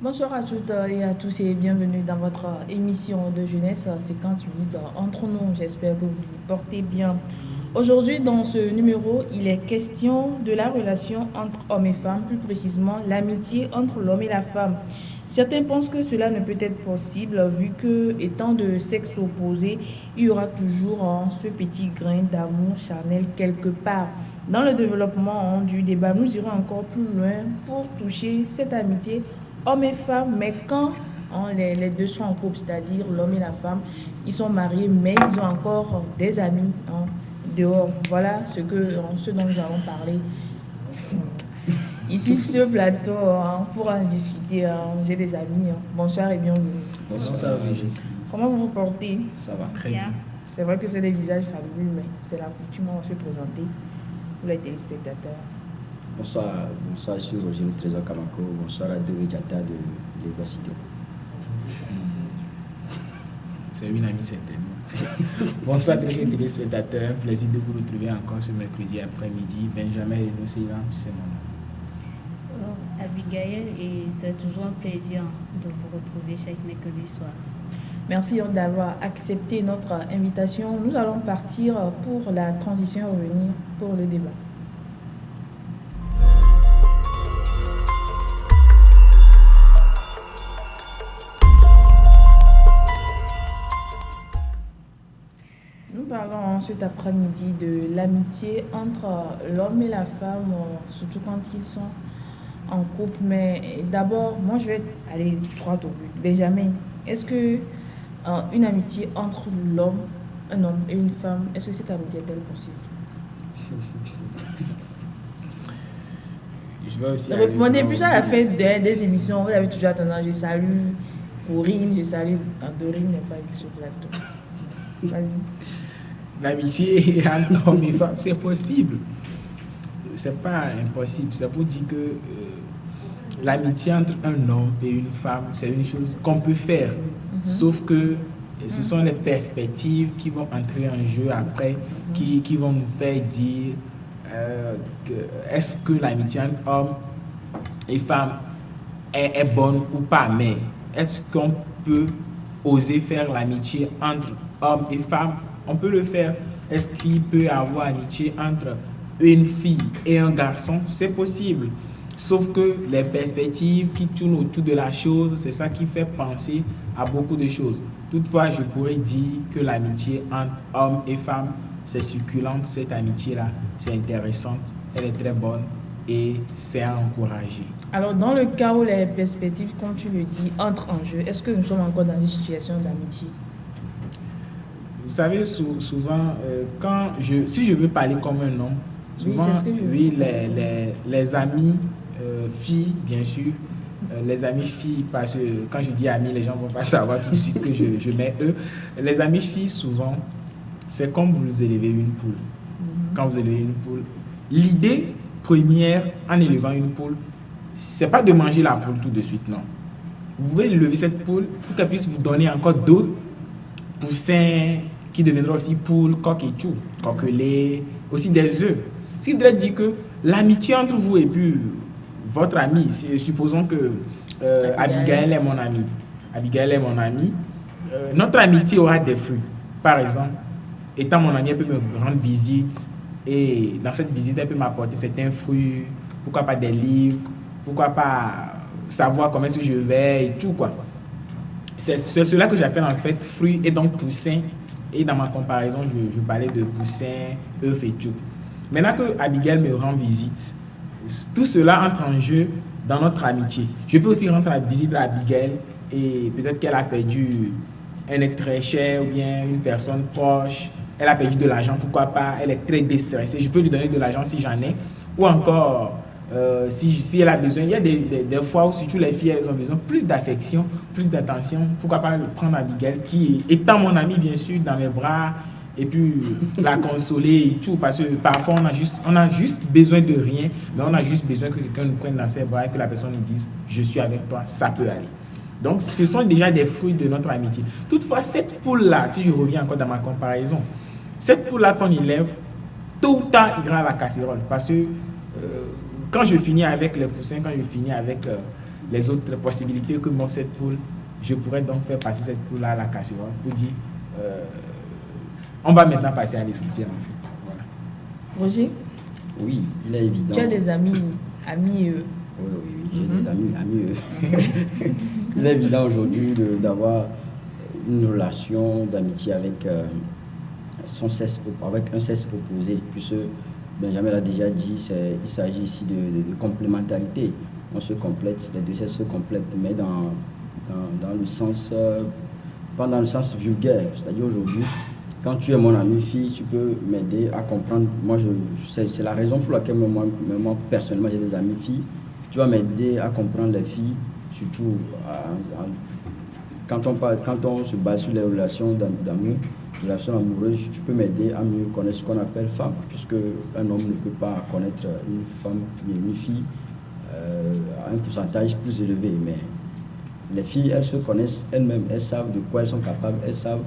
Bonsoir à toutes et à tous et bienvenue dans votre émission de jeunesse 50 minutes entre nous. J'espère que vous vous portez bien. Aujourd'hui, dans ce numéro, il est question de la relation entre hommes et femmes, plus précisément l'amitié entre l'homme et la femme. Certains pensent que cela ne peut être possible vu que, étant de sexe opposé, il y aura toujours ce petit grain d'amour charnel quelque part. Dans le développement du débat, nous irons encore plus loin pour toucher cette amitié hommes et femmes, mais quand les deux sont en couple, c'est-à-dire l'homme et la femme, ils sont mariés, mais ils ont encore des amis dehors. Voilà ce dont nous allons parler. Ici, sur le plateau, pour en discuter, j'ai des amis. Bonsoir et bienvenue. Bonsoir, Brigitte. Comment vous vous portez? Ça va très bien. C'est vrai que c'est des visages familiers, mais c'est la coutume de se présenter pour les téléspectateurs. Bonsoir, je suis Roger Trésor Kamako. Bonsoir à Dewe Diata de l'Université. C'est une amie certainement. Bonsoir très chers téléspectateurs, un plaisir de vous retrouver encore ce mercredi après-midi. Benjamin Renaud Cézanne, c'est mon nom. Abigail, et c'est toujours un plaisir de vous retrouver chaque mercredi soir. Merci d'avoir accepté notre invitation. Nous allons partir pour la transition et revenir pour le débat. Nous parlons cet après-midi de l'amitié entre l'homme et la femme, surtout quand ils sont en couple. Mais d'abord, moi je vais aller droit au but. Benjamin, est-ce que une amitié entre un homme et une femme, est-ce que cette amitié est-elle possible? Je vais aussi Répondez plus à la fin des émissions. Vous avez toujours tendance, je salue Corinne, je salue Dorine, n'est pas sur le plateau. Vas-y. L'amitié entre hommes et femmes, c'est possible. C'est pas impossible. Ça vous dit que l'amitié entre un homme et une femme, c'est une chose qu'on peut faire. Sauf que ce sont les perspectives qui vont entrer en jeu après, qui vont nous faire dire est-ce que l'amitié entre hommes et femmes est bonne ou pas. Mais est-ce qu'on peut oser faire l'amitié entre hommes et femmes? On peut le faire. Est-ce qu'il peut y avoir amitié entre une fille et un garçon? C'est possible. Sauf que les perspectives qui tournent autour de la chose, c'est ça qui fait penser à beaucoup de choses. Toutefois, je pourrais dire que l'amitié entre hommes et femmes, c'est succulente, cette amitié-là, c'est intéressante, elle est très bonne et c'est à encourager. Alors, dans le cas où les perspectives, comme tu le dis, entrent en jeu, est-ce que nous sommes encore dans une situation d'amitié? Vous savez, souvent, si je veux parler comme un homme, souvent, oui, les amis filles, bien sûr, les amis filles, parce que quand je dis amis, les gens ne vont pas savoir tout de suite que je mets eux. Les amis filles, souvent, c'est comme vous élevez une poule. Quand vous élevez une poule, l'idée première en élevant une poule, c'est pas de manger la poule tout de suite, non. Vous pouvez lever cette poule pour qu'elle puisse vous donner encore d'autres poussins qui deviendront aussi poules, coq et tout, coquelets, aussi des œufs. Ce qui voudrait dire que l'amitié entre vous et puis votre ami, supposons que Abigail est mon ami. Abigail est mon ami. Notre amitié aura des fruits. Par exemple, étant mon ami, elle peut me rendre visite et dans cette visite, elle peut m'apporter certains fruits, pourquoi pas des livres, pourquoi pas savoir comment est-ce que je vais et tout quoi. C'est cela que j'appelle en fait fruits et donc poussins. Et dans ma comparaison, je parlais de poussins, œufs et tout. Maintenant que Abigail me rend visite, tout cela entre en jeu dans notre amitié. Je peux aussi rendre la visite à Abigail et peut-être qu'elle a perdu un être très cher ou bien une personne proche. Elle a perdu de l'argent, pourquoi pas. Elle est très déstressée. Je peux lui donner de l'argent si j'en ai. Ou encore, si elle a besoin, il y a des fois où surtout les filles, elles ont besoin plus d'affection, plus d'attention. Pourquoi pas prendre Abigail qui, étant mon amie bien sûr, dans mes bras et puis la consoler et tout. Parce que parfois on a juste besoin de rien, mais on a juste besoin que quelqu'un nous prenne dans ses bras et que la personne nous dise « je suis avec toi, ça peut aller ». Donc ce sont déjà des fruits de notre amitié. Toutefois, cette poule-là, si je reviens encore dans ma comparaison, cette poule-là qu'on élève, tôt ou tard, ira à la casserole. Parce que quand je finis avec les poussins, quand je finis avec les autres possibilités que m'offre cette poule, je pourrais donc faire passer cette poule à la casserole pour dire on va maintenant passer à l'essentiel en fait. Voilà. Roger? Oui, il est évident. Tu as des amis Oui, j'ai des amis. Il est évident aujourd'hui d'avoir une relation d'amitié avec un sexe opposé, puisque Benjamin l'a déjà dit, il s'agit ici de complémentarité. On se complète, les deux sexes se complètent, mais dans le sens, pas dans le sens vulgaire. C'est-à-dire aujourd'hui, quand tu es mon ami fille, tu peux m'aider à comprendre. Moi, c'est la raison pour laquelle moi personnellement, j'ai des amis filles. Tu vas m'aider à comprendre les filles, surtout quand on se base sur les relations d'amour, relations amoureuses, tu peux m'aider à mieux connaître ce qu'on appelle femme, puisque un homme ne peut pas connaître une femme ou une fille à un pourcentage plus élevé. Mais les filles, elles se connaissent elles-mêmes, elles savent de quoi elles sont capables, elles savent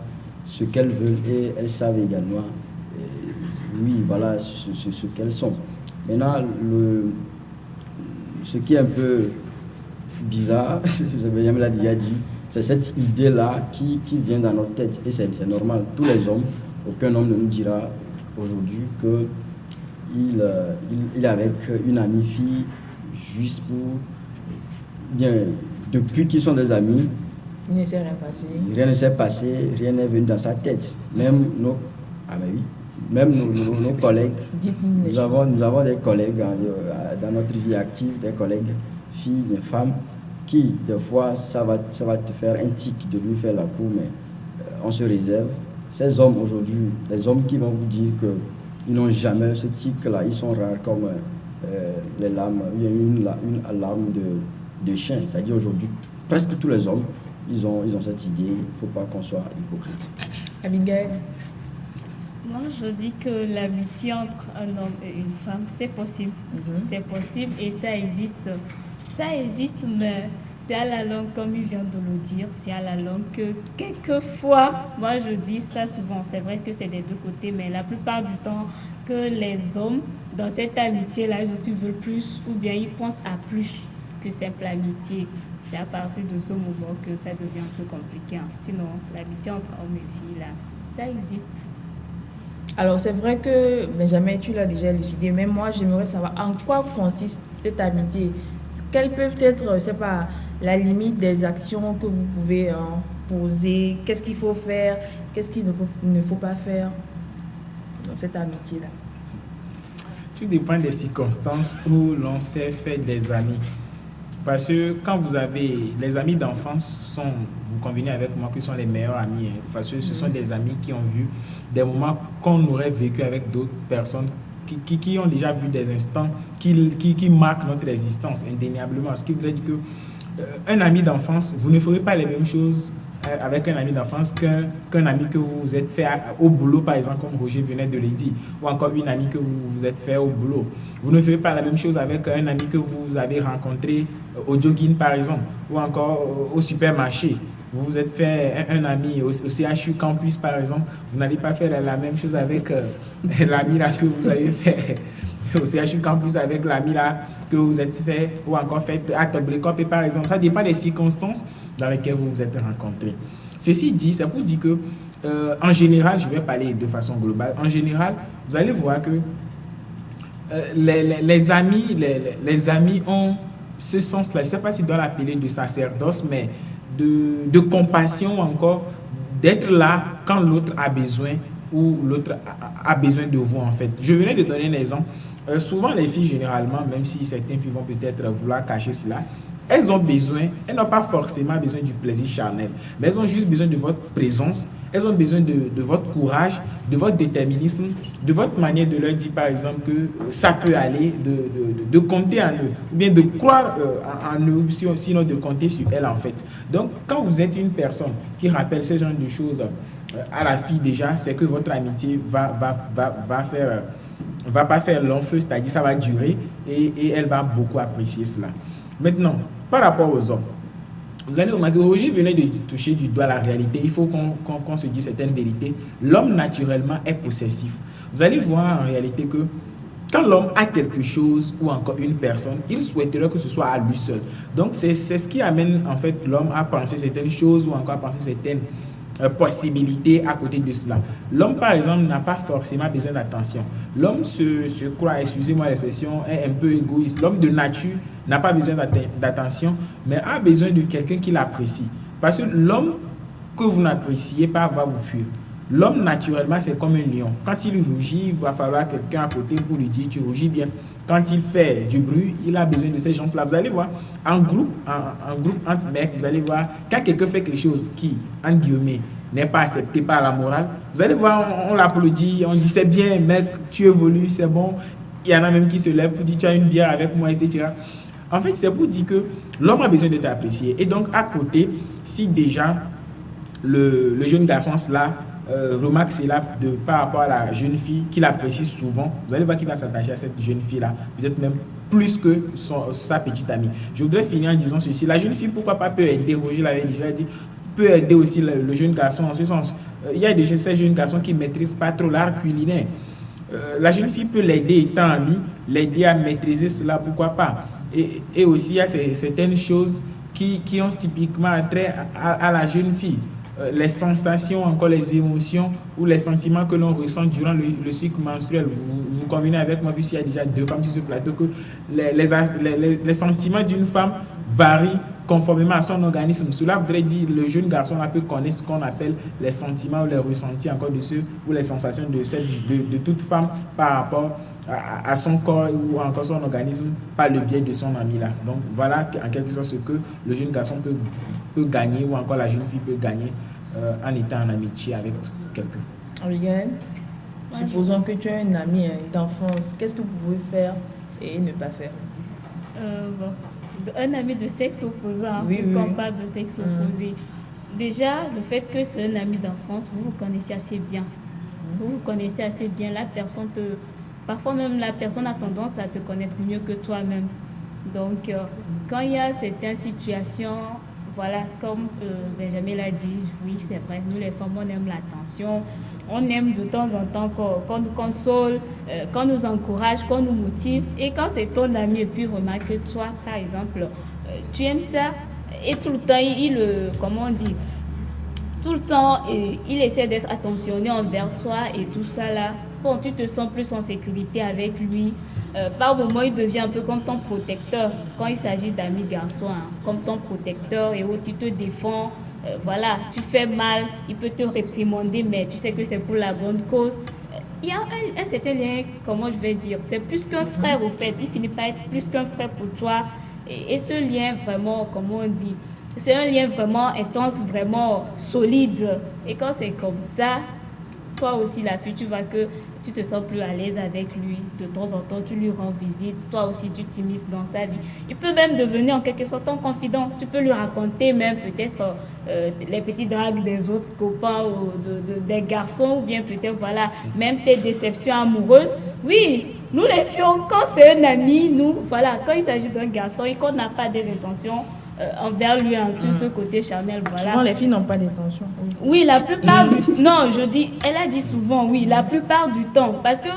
ce qu'elles veulent et elles savent également, voilà ce qu'elles sont. Maintenant, ce qui est un peu bizarre, Benjamin l'a déjà dit, c'est cette idée-là qui vient dans notre tête et c'est normal. Tous les hommes, aucun homme ne nous dira aujourd'hui qu'il est avec une amie fille juste pour... Bien, depuis qu'ils sont des amis, il ne s'est rien passé. Rien ne s'est passé, rien n'est venu dans sa tête. Même nos collègues, nous avons des collègues dans notre vie active, des collègues, filles, des femmes, qui, des fois, ça va te faire un tic de lui faire la cour, mais on se réserve. Ces hommes aujourd'hui, les hommes qui vont vous dire qu'ils n'ont jamais ce tic-là, ils sont rares comme les larmes, il y a une larme de chien. C'est-à-dire aujourd'hui, presque tous les hommes, ils ont cette idée, il ne faut pas qu'on soit hypocrite. Abigail? Moi, je dis que l'amitié entre un homme et une femme, c'est possible. C'est possible et ça existe. Ça existe, mais c'est à la langue, comme il vient de le dire, c'est à la langue que quelquefois, moi je dis ça souvent, c'est vrai que c'est des deux côtés, mais la plupart du temps, que les hommes, dans cette amitié-là, aujourd'hui, veulent plus, ou bien ils pensent à plus que simple amitié. C'est à partir de ce moment que ça devient un peu compliqué. Sinon, l'amitié entre hommes et filles, là, ça existe. Alors, c'est vrai que Benjamin, tu l'as déjà élucidé, mais moi, j'aimerais savoir en quoi consiste cette amitié. Quelles peuvent être, je ne sais pas, la limite des actions que vous pouvez poser? Qu'est-ce qu'il faut faire? Qu'est-ce qu'il ne faut pas faire dans cette amitié-là? Tout dépend des circonstances où l'on s'est fait des amis. Parce que quand vous avez... Les amis d'enfance sont, vous convenez avec moi, que sont les meilleurs amis. Parce que ce sont des amis qui ont vu des moments qu'on aurait vécu avec d'autres personnes qui ont déjà vu des instants qui marquent notre existence indéniablement. Ce qui voudrait dire qu'un ami d'enfance, vous ne ferez pas les mêmes choses avec un ami d'enfance qu'un ami que vous vous êtes fait au boulot, par exemple, comme Roger venait de le dire, ou encore une amie que vous vous êtes fait au boulot. Vous ne ferez pas la même chose avec un ami que vous avez rencontré au jogging, par exemple, ou encore au supermarché. Vous vous êtes fait un ami au CHU Campus, par exemple. Vous n'allez pas faire la même chose avec l'ami là que vous avez fait au CHU Campus avec l'ami là que vous êtes fait ou encore fait à Toblecop, par exemple. Ça dépend des circonstances dans lesquelles vous vous êtes rencontrés. Ceci dit, c'est pour dire que, en général, je vais parler de façon globale, en général, vous allez voir que les amis ont ce sens-là. Je ne sais pas si je dois l'appeler de sacerdoce, mais de compassion encore, d'être là quand l'autre a besoin ou l'autre a besoin de vous en fait. Je venais de donner un exemple. Souvent les filles généralement, même si certaines filles vont peut-être vouloir cacher cela, elles n'ont pas forcément besoin du plaisir charnel, mais elles ont juste besoin de votre présence, elles ont besoin de votre courage, de votre déterminisme, de votre manière de leur dire par exemple que ça peut aller, de compter en eux, ou bien de croire en eux, sinon de compter sur elles en fait. Donc quand vous êtes une personne qui rappelle ce genre de choses à la fille déjà, c'est que votre amitié va pas faire long feu, c'est-à-dire ça va durer et elle va beaucoup apprécier cela. Maintenant, par rapport aux hommes, vous allez remarquer, Roger venait de toucher du doigt la réalité. Il faut qu'on se dise certaines vérités. L'homme, naturellement, est possessif. Vous allez voir en réalité que quand l'homme a quelque chose ou encore une personne, il souhaiterait que ce soit à lui seul. Donc c'est ce qui amène en fait l'homme à penser certaines choses ou encore à penser certaines possibilités à côté de cela. L'homme par exemple n'a pas forcément besoin d'attention. L'homme se croit, excusez-moi l'expression, est un peu égoïste. L'homme de nature n'a pas besoin d'attention, mais a besoin de quelqu'un qui l'apprécie. Parce que l'homme que vous n'appréciez pas va vous fuir. L'homme, naturellement, c'est comme un lion. Quand il rougit, il va falloir quelqu'un à côté pour lui dire « tu rougis bien ». Quand il fait du bruit, il a besoin de ces gens-là. Vous allez voir, en groupe, entre mecs, vous allez voir, quand quelqu'un fait quelque chose qui, en guillemets, n'est pas accepté par la morale, vous allez voir, on l'applaudit, on dit « c'est bien, mec, tu évolues, c'est bon ». Il y en a même qui se lèvent pour dire « tu as une bière avec moi », etc. En fait, c'est pour dire que l'homme a besoin d'être apprécié. Et donc, à côté, si déjà le jeune garçon cela remarque cela par rapport à la jeune fille qu'il apprécie souvent, vous allez voir qu'il va s'attacher à cette jeune fille là, peut-être même plus que sa petite amie. Je voudrais finir en disant ceci: la jeune fille, pourquoi pas, peut aider, Roger l'avait déjà dit, peut aider aussi le jeune garçon en ce sens. Il y a déjà ces jeunes garçons qui ne maîtrisent pas trop l'art culinaire. La jeune fille peut l'aider étant amie, l'aider à maîtriser cela, pourquoi pas. Et aussi il y a certaines choses qui ont typiquement trait à la jeune fille. Les sensations, encore les émotions ou les sentiments que l'on ressent durant le cycle menstruel. Vous convenez avec moi, puisqu'il y a déjà 2 femmes sur ce plateau, que les sentiments d'une femme varient conformément à son organisme. Cela voudrait dire que le jeune garçon peut connaître ce qu'on appelle les sentiments ou les ressentis encore de ceux ou les sensations de toute femme par rapport à son corps ou encore son organisme par le biais de son ami là. Donc voilà en quelque sorte ce que le jeune garçon peut gagner ou encore la jeune fille peut gagner en étant en amitié avec quelqu'un. Abigail, supposons que tu as un ami d'enfance, qu'est-ce que vous pouvez faire et ne pas faire? Un ami de sexe opposant, puisqu'on parle de sexe opposé. Déjà, le fait que c'est un ami d'enfance, vous connaissez assez bien. Vous connaissez assez bien la personne. Parfois même la personne a tendance à te connaître mieux que toi-même. Donc, quand il y a certaines situations, voilà, comme Benjamin l'a dit, oui, c'est vrai, nous les femmes, on aime l'attention, on aime de temps en temps qu'on nous console, qu'on nous encourage, qu'on nous motive. Et quand c'est ton ami et puis remarque que toi, par exemple, tu aimes ça, et tout le temps, comment on dit, tout le temps, il essaie d'être attentionné envers toi et tout ça là. Bon, tu te sens plus en sécurité avec lui. Par moments, il devient un peu comme ton protecteur. Quand il s'agit d'amis garçons, hein, comme ton protecteur et où tu te défends. Voilà, tu fais mal, il peut te réprimander, mais tu sais que c'est pour la bonne cause. Il y a un certain lien, comment je vais dire, c'est plus qu'un frère au fait. Il finit par être plus qu'un frère pour toi. Et ce lien vraiment, comment on dit, c'est un lien vraiment intense, vraiment solide. Et quand c'est comme ça, toi aussi, la fille, tu vois que tu te sens plus à l'aise avec lui. De temps en temps, tu lui rends visite. Toi aussi, tu t'immisces dans sa vie. Il peut même devenir en quelque sorte ton confident. Tu peux lui raconter même peut-être les petits dragues des autres copains ou des garçons, ou bien peut-être, voilà, même tes déceptions amoureuses. Oui, nous les filles, quand c'est un ami, nous, voilà, quand il s'agit d'un garçon et qu'on n'a pas des intentions envers lui sur ce côté charnel, voilà. Souvent les filles n'ont pas d'intention. Oui, la plupart du... Non, je dis, elle a dit souvent, oui, la plupart du temps. Parce que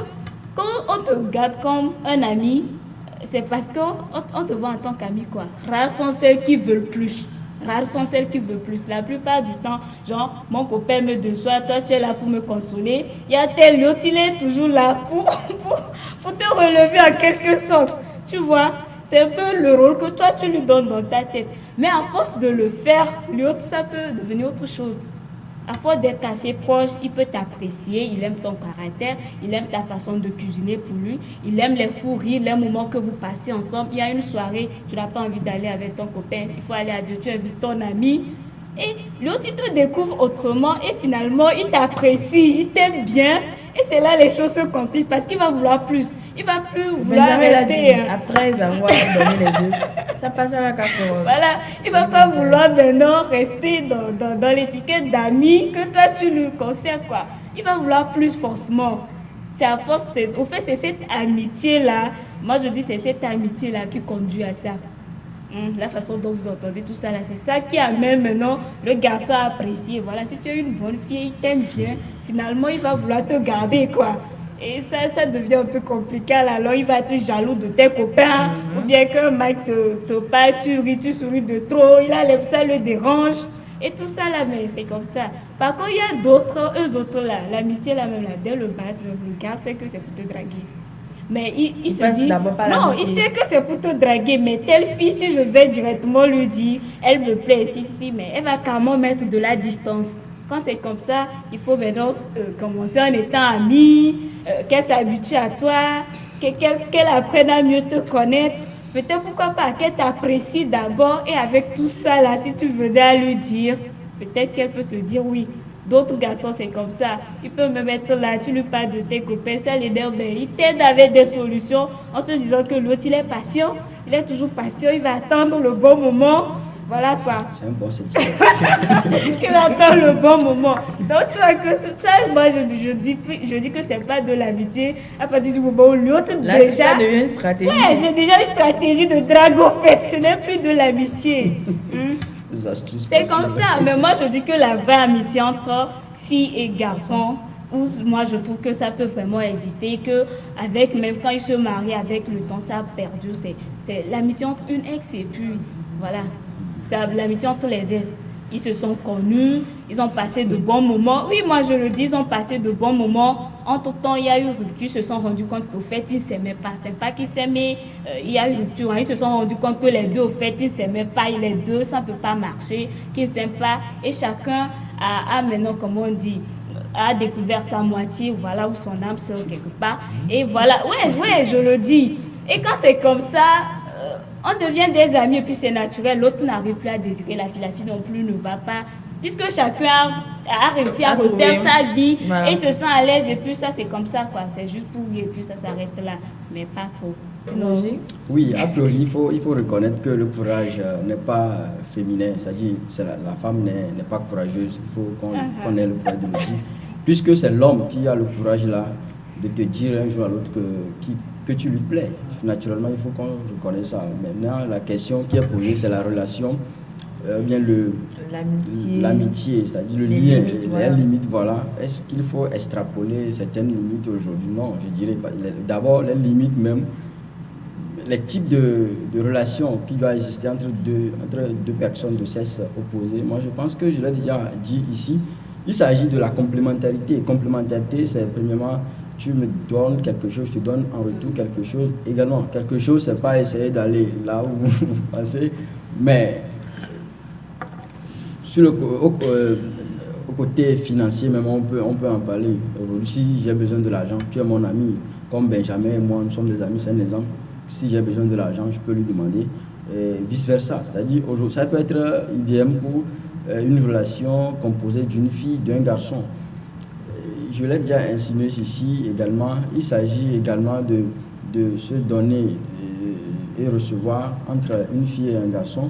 quand on te regarde comme un ami, c'est parce qu'on te voit en tant qu'ami, quoi. Rares sont celles qui veulent plus. Rares sont celles qui veulent plus. La plupart du temps, genre, mon copain me déçoit, toi tu es là pour me consoler. Il y a tel autre, il est toujours là pour te relever en quelque sorte. Tu vois? C'est un peu le rôle que toi, tu lui donnes dans ta tête. Mais à force de le faire, l'autre, ça peut devenir autre chose. À force d'être assez proche, il peut t'apprécier, il aime ton caractère, il aime ta façon de cuisiner pour lui, il aime les fous rires, les moments que vous passez ensemble. Il y a une soirée, tu n'as pas envie d'aller avec ton copain, il faut aller à deux, tu invites ton ami. Et l'autre, il te découvre autrement et finalement, il t'apprécie, il t'aime bien. Et c'est là les choses se compliquent parce qu'il va vouloir plus. Il va plus vouloir rester. Après avoir donné les yeux, ça passe à la casserole. Voilà, il va pas vouloir maintenant rester dans l'étiquette d'amis que toi tu lui confères, quoi. Il va vouloir plus forcément. C'est à force, au fait, c'est cette amitié-là. Moi, je dis c'est cette amitié-là qui conduit à ça. La façon dont vous entendez tout ça là, c'est ça qui amène maintenant le garçon à apprécier. Voilà, si tu es une bonne fille, il t'aime bien, finalement il va vouloir te garder, quoi. Et ça devient un peu compliqué. Alors, il va être jaloux de tes copains. Ou bien qu'un mec te parle, tu ris, tu souris de trop. Ça le dérange. Et tout ça, là, mais c'est comme ça. Par contre, il y a d'autres, eux autres, là, l'amitié, là, même, là, dès le bas, le gars sait que c'est pour te draguer. Mais il se dit, non, il sait que c'est pour te draguer, mais telle fille, si je vais directement lui dire, elle me plaît, si, mais elle va carrément mettre de la distance. Quand c'est comme ça, il faut maintenant commencer en étant amis, qu'elle s'habitue à toi, qu'elle apprenne à mieux te connaître. Peut-être pourquoi pas qu'elle t'apprécie d'abord et avec tout ça là, si tu venais à lui dire, peut-être qu'elle peut te dire oui. D'autres garçons, c'est comme ça. Il peut me mettre là, tu lui parles de tes copains, ça l'énerve, mais il t'aide avec des solutions en se disant que l'autre, il est patient, il est toujours patient, il va attendre le bon moment. Voilà quoi. C'est un bon sentiment. Il attend le bon moment. Donc, je crois que ça, moi, je dis que c'est pas de l'amitié à partir du moment où l'autre déjà. Ça devient une stratégie. Ouais, c'est déjà une stratégie de drague au fait. Ce n'est plus de l'amitié. C'est comme ça. Mais moi, je dis que la vraie amitié entre filles et garçons, où moi, je trouve que ça peut vraiment exister. Et que, même quand ils se marient, avec le temps, ça a perdu. C'est l'amitié entre une ex et puis, voilà. C'est l'amitié entre les ex. Ils se sont connus, ils ont passé de bons moments. Oui, moi je le dis, ils ont passé de bons moments. Entre-temps, il y a eu rupture, ils se sont rendus compte qu'au fait, ils ne s'aimaient pas. Ce n'est pas qu'ils s'aimaient, il y a eu rupture. Ils se sont rendus compte que les deux, au fait, ils ne s'aimaient pas. Les deux, ça ne peut pas marcher, qu'ils ne s'aiment pas. Et chacun a maintenant, comment on dit, a découvert sa moitié, voilà, où son âme sort quelque part. Et voilà, ouais, je le dis. Et quand c'est comme ça, on devient des amis et puis c'est naturel. L'autre n'arrive plus à désirer la fille non plus ne va pas. Puisque chacun a réussi à refaire sa vie et se sent à l'aise. Et puis ça, c'est comme ça, quoi. C'est juste pour lui et puis ça s'arrête là. Mais pas trop. Sinon, oui, a priori, il faut reconnaître que le courage n'est pas féminin. C'est-à-dire que la femme n'est pas courageuse. Il faut qu'on ait le courage de le dire. Puisque c'est l'homme qui a le courage là de te dire un jour à l'autre que tu lui plais. Naturellement, il faut qu'on reconnaisse ça. Maintenant, la question qui est posée, c'est la relation, bien l'amitié, c'est-à-dire le lien, les limites, voilà. Est-ce qu'il faut extrapoler certaines limites aujourd'hui? Non, je dirais pas. D'abord, les limites même, les types de relations qui doivent exister entre deux personnes de sexe opposé. Moi, je pense que je l'ai déjà dit ici, il s'agit de la complémentarité. Complémentarité, c'est premièrement, tu me donnes quelque chose, je te donne en retour quelque chose également. Quelque chose, c'est pas essayer d'aller là où vous passez, mais au côté financier, même on peut en parler. Aujourd'hui, si j'ai besoin de l'argent, tu es mon ami, comme Benjamin et moi, nous sommes des amis, c'est un exemple. Si j'ai besoin de l'argent, je peux lui demander, et vice-versa. C'est-à-dire, aujourd'hui, ça peut être idéal pour une relation composée d'une fille, d'un garçon. Je l'ai déjà insinué ici également, il s'agit également de se donner et recevoir entre une fille et un garçon.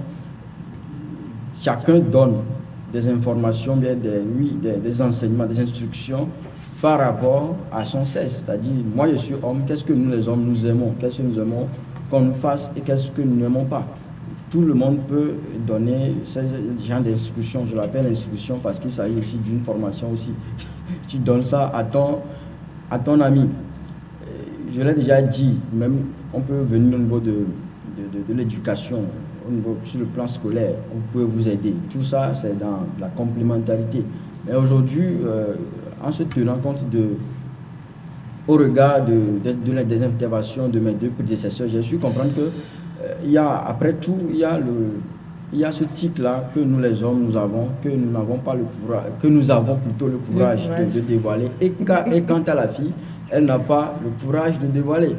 Chacun donne des informations, bien des enseignements, des instructions par rapport à son sexe. C'est-à-dire, moi je suis homme, qu'est-ce que nous les hommes nous aimons? Qu'est-ce que nous aimons qu'on nous fasse et qu'est-ce que nous n'aimons pas? Tout le monde peut donner ce genre d'instructions. Je l'appelle instruction parce qu'il s'agit aussi d'une formation aussi. Tu donnes ça à ton ami. Je l'ai déjà dit, même on peut venir au niveau de l'éducation, sur le plan scolaire, vous pouvez vous aider. Tout ça, c'est dans la complémentarité. Mais aujourd'hui, en se tenant compte au regard des interventions de mes deux prédécesseurs, j'ai su comprendre que après tout, il y a ce type-là que nous les hommes, nous avons, que nous n'avons pas le courage, que nous avons plutôt le courage de dévoiler. Et quant à la fille, elle n'a pas le courage de dévoiler.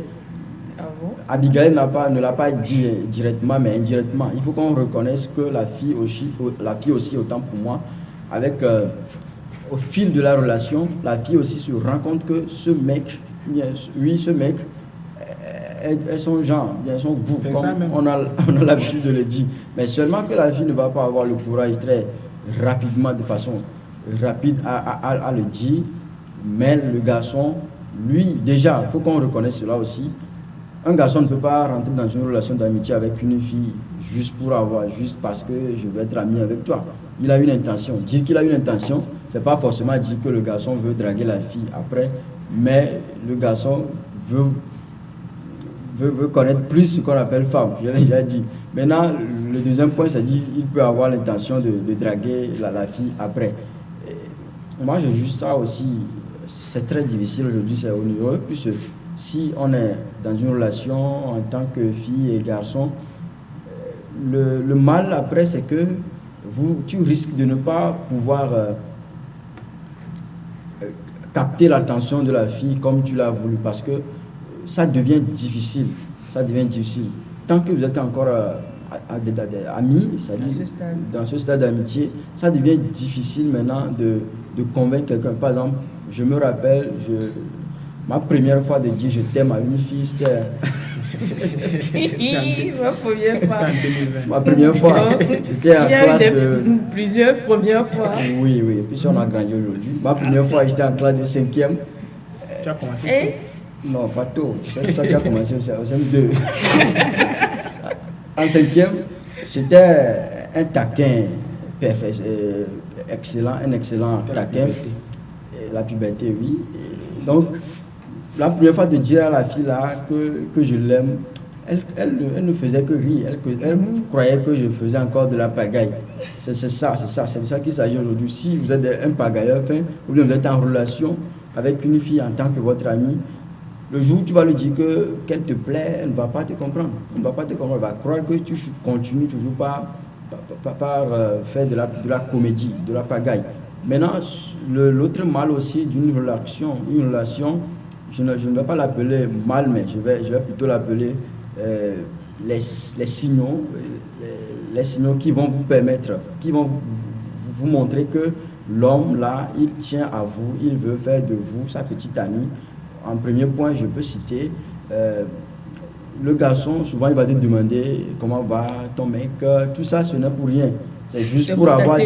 Ah bon? Abigail ne l'a pas dit directement, mais indirectement. Il faut qu'on reconnaisse que la fille aussi, autant pour moi, avec au fil de la relation, la fille aussi se rend compte que ce mec est son genre, bien son goût, comme on a l'habitude de le dire. Mais seulement que la fille ne va pas avoir le courage très rapidement, de façon rapide à le dire. Mais le garçon, lui, déjà, il faut qu'on reconnaisse cela aussi. Un garçon ne peut pas rentrer dans une relation d'amitié avec une fille juste parce que je veux être ami avec toi. Il a une intention. Dire qu'il a une intention, c'est pas forcément dire que le garçon veut draguer la fille. Après, mais le garçon veut connaître plus ce qu'on appelle femme, je l'ai déjà dit. Maintenant, le deuxième point, c'est qu'il peut avoir l'intention de draguer la fille après. Et moi, je juge ça aussi, c'est très difficile aujourd'hui, c'est au niveau, puisque si on est dans une relation en tant que fille et garçon, le mal après, c'est que tu risques de ne pas pouvoir capter l'attention de la fille comme tu l'as voulu, parce que ça devient difficile. Tant que vous êtes encore amis, dans ce stade d'amitié, ça devient difficile maintenant de convaincre quelqu'un. Par exemple, je me rappelle, ma première fois de dire je t'aime à une fille, c'était... Ma première fois, j'étais en classe de... Plusieurs premières fois. Oui, et puis on a grandi aujourd'hui. Ma première fois, j'étais en classe de 5e. Tu as commencé Non, pas tôt. C'est ça qui a commencé au CM2. En 5e, j'étais un taquin parfait, excellent, un excellent taquin. La puberté, oui. Et donc, la première fois de dire à la fille là que je l'aime, elle ne faisait que rire. Elle croyait que je faisais encore de la pagaille. C'est ça qu'il s'agit aujourd'hui. Si vous êtes un pagailleur, ou bien vous êtes en relation avec une fille en tant que votre amie, le jour où tu vas lui dire qu'elle te plaît, elle ne va pas te comprendre. Elle va croire que tu continues toujours par faire de la comédie, de la pagaille. Maintenant, l'autre mal aussi d'une relation, je ne vais pas l'appeler mal, mais je vais plutôt l'appeler les signaux qui vont vous permettre, qui vont vous montrer que l'homme là, il tient à vous, il veut faire de vous sa petite amie. En premier point, je peux citer le garçon, souvent il va te demander comment va ton mec, tout ça ce n'est pour rien. C'est juste pour avoir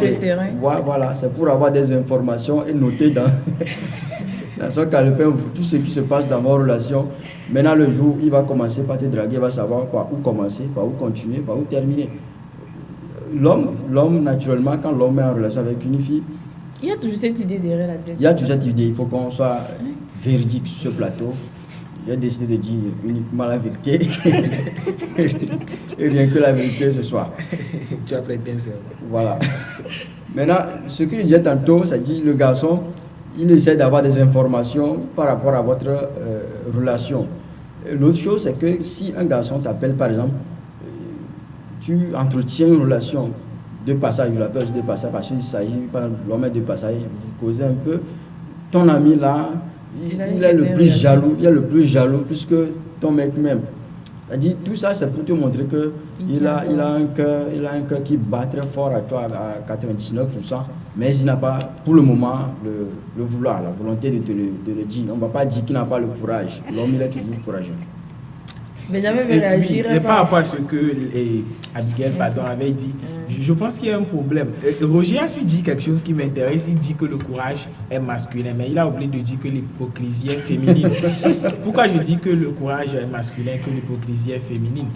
c'est pour avoir des informations et noter dans son calepin tout ce qui se passe dans vos relations. Maintenant, le jour où il va commencer par te draguer, il va savoir par où commencer, par où continuer, par où terminer. L'homme, naturellement, quand l'homme est en relation avec une fille, il y a toujours cette idée derrière la tête. Il y a toujours cette idée, il faut qu'on soit véridique sur ce plateau. J'ai décidé de dire uniquement la vérité et rien que la vérité ce soir. Tu as prêté un serment. Voilà. Maintenant, ce que je disais tantôt, c'est que le garçon, il essaie d'avoir des informations par rapport à votre relation. L'autre chose, c'est que si un garçon t'appelle, par exemple, tu entretiens une relation de passage, je l'appelle de passage parce qu'il s'agit par l'homme de passage, vous causez un peu, ton ami là, il est le plus jaloux, puisque ton mec même. C'est-à-dire, tout ça, c'est pour te montrer que il a un cœur qui bat très fort à toi à 99%, mais il n'a pas, pour le moment, le vouloir, la volonté de le dire. On ne va pas dire qu'il n'a pas le courage. L'homme, il est toujours courageux. Mais jamais réagir. Et par rapport à ce que Abigail avait dit, je pense qu'il y a un problème. Roger a su dire quelque chose qui m'intéresse. Il dit que le courage est masculin, mais il a oublié de dire que l'hypocrisie est féminine. Pourquoi je dis que le courage est masculin et que l'hypocrisie est féminine?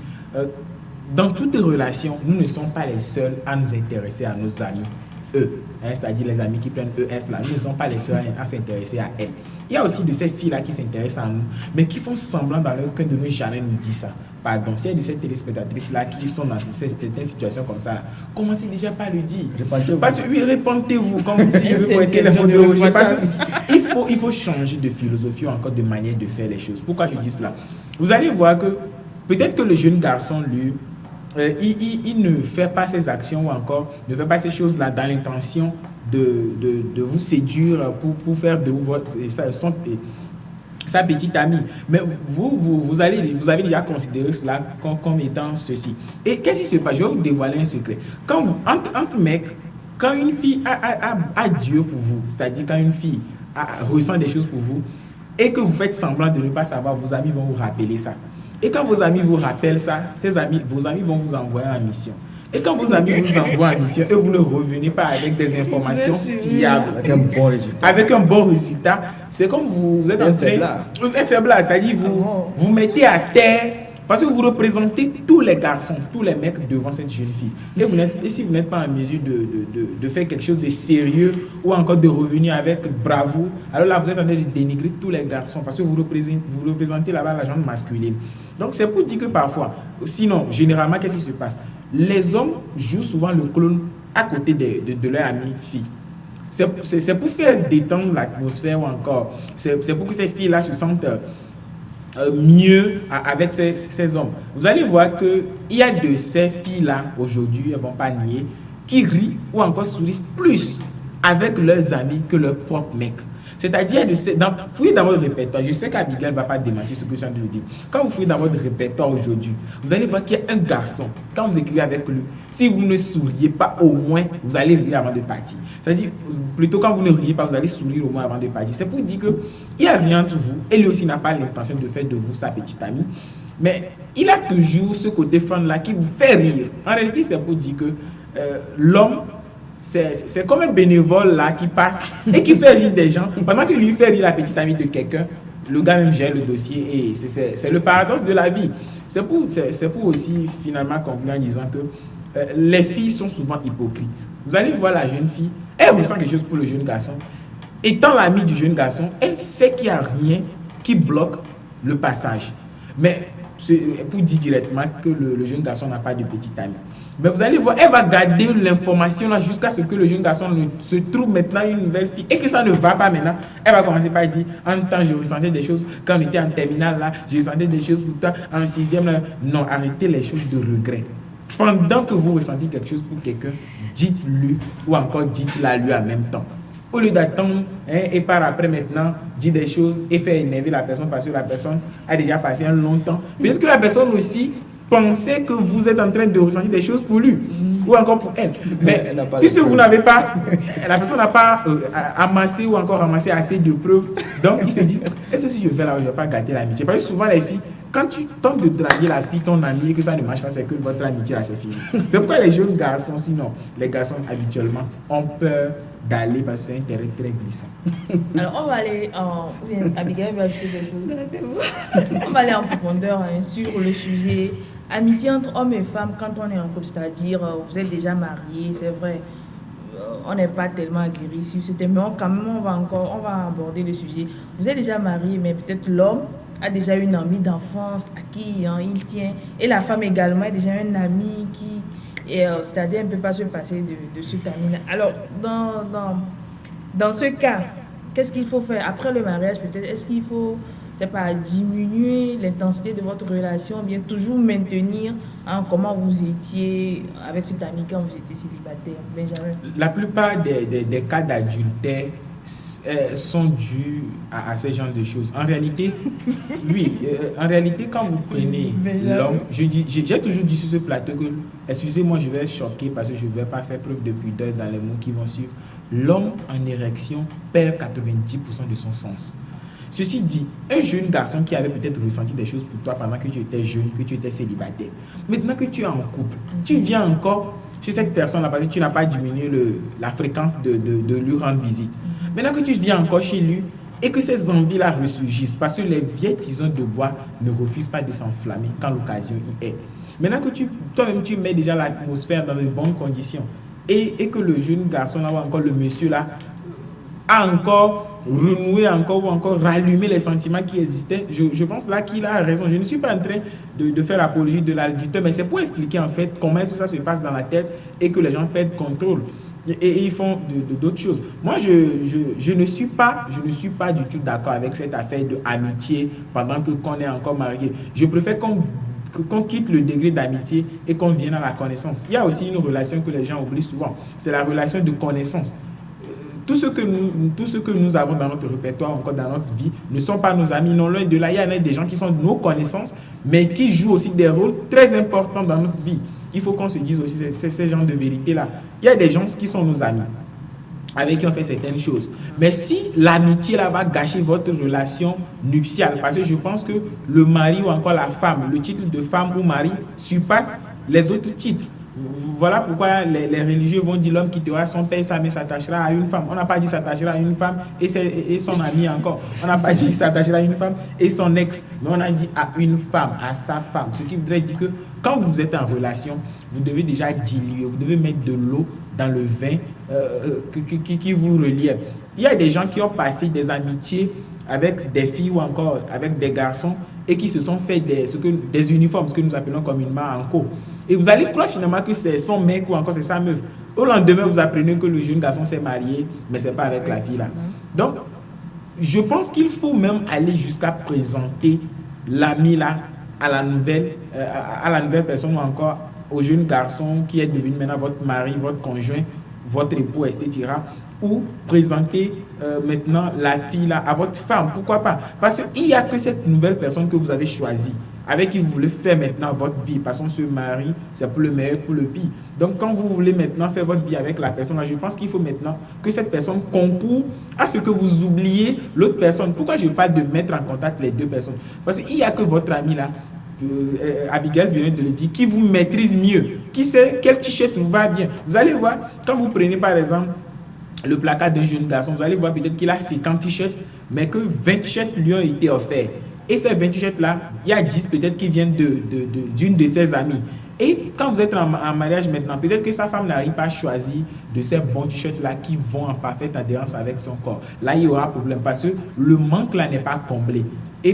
Dans toutes les relations, nous ne sommes pas les seuls à nous intéresser à nos amis. C'est-à-dire les amis qui prennent ES là, nous ne sommes pas les seuls à s'intéresser à elles. Il y a aussi de ces filles-là qui s'intéressent à nous, mais qui font semblant dans leur cœur de ne jamais nous dire ça. Pardon, s'il y a de ces téléspectatrices-là qui sont dans certaines situations comme ça, commencez déjà par le dire. Parce que oui, répondez-vous, comme si je veux pointer les mots de Roger. Parce qu'il faut changer de philosophie ou encore de manière de faire les choses. Pourquoi je dis cela? Vous allez voir que peut-être que le jeune garçon, lui, il ne fait pas ces actions ou encore ne fait pas ces choses-là dans l'intention de vous séduire pour faire de vous sa petite amie. Mais vous avez déjà considéré cela comme étant ceci. Et qu'est-ce qui se passe? Je vais vous dévoiler un secret. Quand entre mecs, quand une fille a Dieu pour vous, c'est-à-dire quand une fille ressent des choses pour vous et que vous faites semblant de ne pas savoir, vos amis vont vous rappeler ça. Et quand vos amis vous rappellent ça, vos amis vont vous envoyer en mission. Et quand vos amis vous envoient en mission et vous ne revenez pas avec des informations fiables, avec un bon résultat, c'est comme vous êtes en train... Un faiblard, c'est-à-dire vous mettez à terre Parce que vous représentez tous les garçons, tous les mecs devant cette jeune fille. Et si vous n'êtes pas en mesure de faire quelque chose de sérieux ou encore de revenir avec bravoure, alors là, vous êtes en train de dénigrer tous les garçons parce que vous représentez là-bas la gente masculine. Donc, c'est pour dire que parfois, sinon, généralement, qu'est-ce qui se passe? Les hommes jouent souvent le clown à côté de leur amie fille. C'est pour faire détendre l'atmosphère ou encore, c'est pour que ces filles-là se sentent mieux avec ces hommes. Vous allez voir qu'il y a de ces filles-là aujourd'hui, elles ne vont pas nier, qui rient ou encore sourient plus avec leurs amis que leurs propres mecs. C'est-à-dire, fouillez dans votre répertoire. Je sais qu'Abigail ne va pas démentir ce que je suis en train de dire. Quand vous fouillez dans votre répertoire aujourd'hui, vous allez voir qu'il y a un garçon. Quand vous écrivez avec lui, si vous ne souriez pas au moins, vous allez rire avant de partir. C'est-à-dire, plutôt quand vous ne riez pas, vous allez sourire au moins avant de partir. C'est pour dire qu'il n'y a rien entre vous. Et lui aussi n'a pas l'intention de faire de vous sa petite amie. Mais il a toujours ce côté fun-là qui vous fait rire. En réalité, c'est pour dire que l'homme, c'est comme un bénévole là qui passe et qui fait rire des gens. Pendant que lui fait rire la petite amie de quelqu'un, le gars même gère le dossier et c'est le paradoxe de la vie. C'est pour aussi finalement conclure en disant que les filles sont souvent hypocrites. Vous allez voir la jeune fille, elle ressent quelque chose pour le jeune garçon. Étant l'amie du jeune garçon, elle sait qu'il n'y a rien qui bloque le passage. Mais c'est pour dire directement que le jeune garçon n'a pas de petite amie. Mais vous allez voir, elle va garder l'information là jusqu'à ce que le jeune garçon se trouve maintenant une nouvelle fille et que ça ne va pas maintenant. Elle va commencer par dire, en temps je ressentais des choses, quand on était en terminale là, je ressentais des choses pour toi, en 6e là. Non, arrêtez les choses de regret. Pendant que vous ressentez quelque chose pour quelqu'un, dites-le ou encore dites-la lui en même temps. Au lieu d'attendre et par après maintenant dire des choses et faire énerver la personne parce que la personne a déjà passé un long temps. Peut-être que la personne aussi pensez que vous êtes en train de ressentir des choses pour lui ou encore pour elle. Mais puisque vous n'avez pas, la personne n'a pas amassé ou encore ramassé assez de preuves, donc il se dit, est-ce que si je vais là, je ne vais pas gâter l'amitié? Parce que souvent les filles, quand tu tentes de draguer la fille, ton ami, et que ça ne marche pas, c'est que votre amitié a ses filles. C'est pourquoi les jeunes garçons, sinon les garçons habituellement, ont peur d'aller parce que c'est un terrain très glissant. Alors on va aller en... Abigail va ajouter des choses. On va aller en profondeur sur le sujet amitié entre hommes et femmes quand on est en couple, c'est-à-dire vous êtes déjà mariés, c'est vrai, on n'est pas tellement aguerri sur ce thème, mais quand même on va aborder le sujet. Vous êtes déjà mariés, mais peut-être l'homme a déjà une amie d'enfance à qui il tient, et la femme également a déjà un ami qui, c'est-à-dire elle ne peut pas se passer de cet ami. Alors dans ce cas, qu'est-ce qu'il faut faire après le mariage peut-être? Est-ce qu'il faut, c'est pas diminuer l'intensité de votre relation, bien toujours maintenir comment vous étiez avec cet ami quand vous étiez célibataire? Benjamin. La plupart des cas d'adultère sont dus à ce genre de choses. En réalité, oui, en réalité, quand vous prenez l'homme, j'ai toujours dit sur ce plateau que, excusez-moi, je vais être choqué parce que je ne vais pas faire preuve de pudeur dans les mots qui vont suivre. L'homme en érection perd 90% de son sens. Ceci dit, un jeune garçon qui avait peut-être ressenti des choses pour toi pendant que tu étais jeune, que tu étais célibataire, maintenant que tu es en couple, tu viens encore chez cette personne-là parce que tu n'as pas diminué la fréquence de lui rendre visite. Maintenant que tu viens encore chez lui et que ces envies-là ressurgissent, parce que les vieilles tisons de bois ne refusent pas de s'enflammer quand l'occasion y est. Maintenant que toi-même tu mets déjà l'atmosphère dans de bonnes conditions et que le jeune garçon-là ou encore le monsieur-là a encore renoué encore ou encore rallumer les sentiments qui existaient, je pense là qu'il a raison. Je ne suis pas en train de faire l'apologie de l'adultère, mais c'est pour expliquer en fait comment ça se passe dans la tête et que les gens perdent contrôle et ils font d'autres choses. Moi, je ne suis pas du tout d'accord avec cette affaire de amitié pendant qu'on est encore marié. Je préfère qu'on quitte le degré d'amitié et qu'on vienne à la connaissance. Il y a aussi une relation que les gens oublient souvent, c'est la relation de connaissance. Tout ce que nous avons dans notre répertoire, encore dans notre vie, ne sont pas nos amis, non loin de là. Il y en a des gens qui sont nos connaissances, mais qui jouent aussi des rôles très importants dans notre vie. Il faut qu'on se dise aussi ces genres de vérités-là. Il y a des gens qui sont nos amis, avec qui on fait certaines choses. Mais si l'amitié là va gâcher votre relation nuptiale, parce que je pense que le mari ou encore la femme, le titre de femme ou mari surpasse les autres titres. Voilà pourquoi les religieux vont dire l'homme quittera son père et sa mère s'attachera à une femme. On n'a pas dit s'attachera à une femme et son ami encore. On n'a pas dit s'attachera à une femme et son ex. Mais on a dit à une femme, à sa femme. Ce qui voudrait dire que quand vous êtes en relation, vous devez déjà diluer, vous devez mettre de l'eau dans le vin qui vous relie. Il y a des gens qui ont passé des amitiés avec des filles ou encore avec des garçons et qui se sont fait des uniformes, ce que nous appelons communément en co. Et vous allez croire finalement que c'est son mec ou encore c'est sa meuf. Au lendemain, vous apprenez que le jeune garçon s'est marié, mais ce n'est pas avec la fille là. Donc, je pense qu'il faut même aller jusqu'à présenter l'ami là à la nouvelle personne ou encore au jeune garçon qui est devenu maintenant votre mari, votre conjoint, votre époux, etc. Ou présenter maintenant la fille là à votre femme. Pourquoi pas? Parce qu'il n'y a que cette nouvelle personne que vous avez choisie, avec qui vous voulez faire maintenant votre vie. Parce qu'on se marie, c'est pour le meilleur, pour le pire. Donc quand vous voulez maintenant faire votre vie avec la personne là, je pense qu'il faut maintenant que cette personne concourt à ce que vous oubliez l'autre personne. Pourquoi je parle de mettre en contact les deux personnes? Parce qu'il n'y a que votre ami là, Abigail vient de le dire, qui vous maîtrise mieux, qui sait quel t-shirt vous va bien. Vous allez voir, quand vous prenez par exemple le placard d'un jeune garçon, vous allez voir peut-être qu'il a 50 t-shirts, mais que 20 t-shirts lui ont été offerts. Et ces 20 t-shirts-là, il y a 10 peut-être qui viennent d'une de ses amies. Et quand vous êtes en mariage maintenant, peut-être que sa femme n'arrive pas à choisir de ces bons t-shirts-là qui vont en parfaite adhérence avec son corps. Là, il y aura un problème parce que le manque-là n'est pas comblé.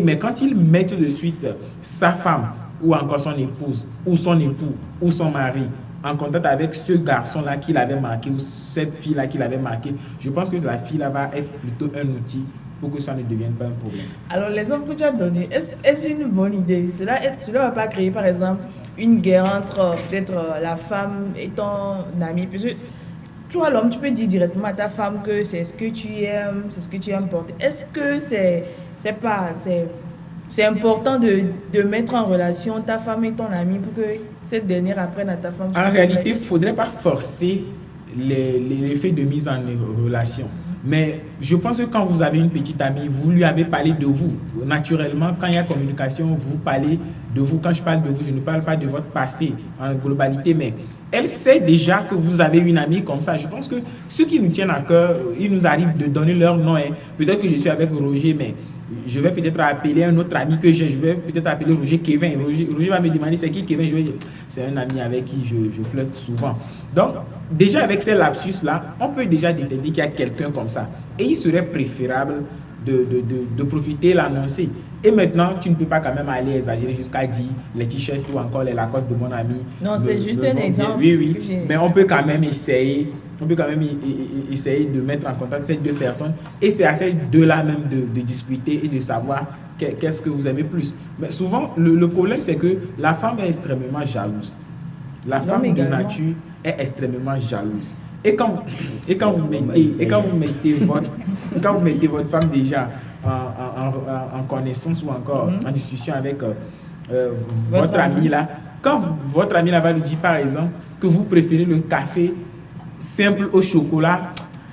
Mais quand ils mettent de suite sa femme ou encore son épouse ou son époux ou son mari en contact avec ce garçon-là qui l'avait marqué ou cette fille-là qui l'avait marqué, je pense que la fille-là va être plutôt un outil pour que ça ne devienne pas un problème. Alors, l'exemple que tu as donné, est-ce une bonne idée? Cela ne va pas créer, par exemple, une guerre entre peut-être la femme et ton ami? Parce que tu vois, l'homme, tu peux dire directement à ta femme que c'est ce que tu aimes, c'est ce que tu aimes porter. Est-ce que c'est important de mettre en relation ta femme et ton ami pour que cette dernière apprenne à ta femme? En réalité, il ne faudrait pas forcer l'effet de mise en relation. Mais je pense que quand vous avez une petite amie, vous lui avez parlé de vous. Naturellement, quand il y a communication, vous parlez de vous. Quand je parle de vous, je ne parle pas de votre passé en globalité, mais elle sait déjà que vous avez une amie comme ça. Je pense que ceux qui nous tiennent à cœur, il nous arrive de donner leur nom. Peut-être que je suis avec Roger, mais je vais peut-être appeler un autre ami que j'ai. Je vais peut-être appeler Roger Kevin. Roger va me demander c'est qui Kevin. Je vais dire c'est un ami avec qui je flirte souvent. Donc, déjà avec ces lapsus-là, on peut déjà détecter qu'il y a quelqu'un comme ça. Et il serait préférable de profiter, l'annoncer. Et maintenant, tu ne peux pas quand même aller exagérer jusqu'à dire les t-shirts ou encore les Lacoste de mon ami. Non, c'est juste un exemple. Oui. Mais on peut quand même essayer. On peut quand même essayer de mettre en contact ces deux personnes. Et c'est à ces deux-là même de discuter et de savoir qu'est-ce que vous aimez plus. Mais souvent, le problème, c'est que la femme est extrêmement jalouse. La femme de nature est extrêmement jalouse. Et quand vous mettez votre femme déjà en connaissance ou encore en discussion avec votre ami là, quand votre ami là va lui dire par exemple que vous préférez le café simple au chocolat,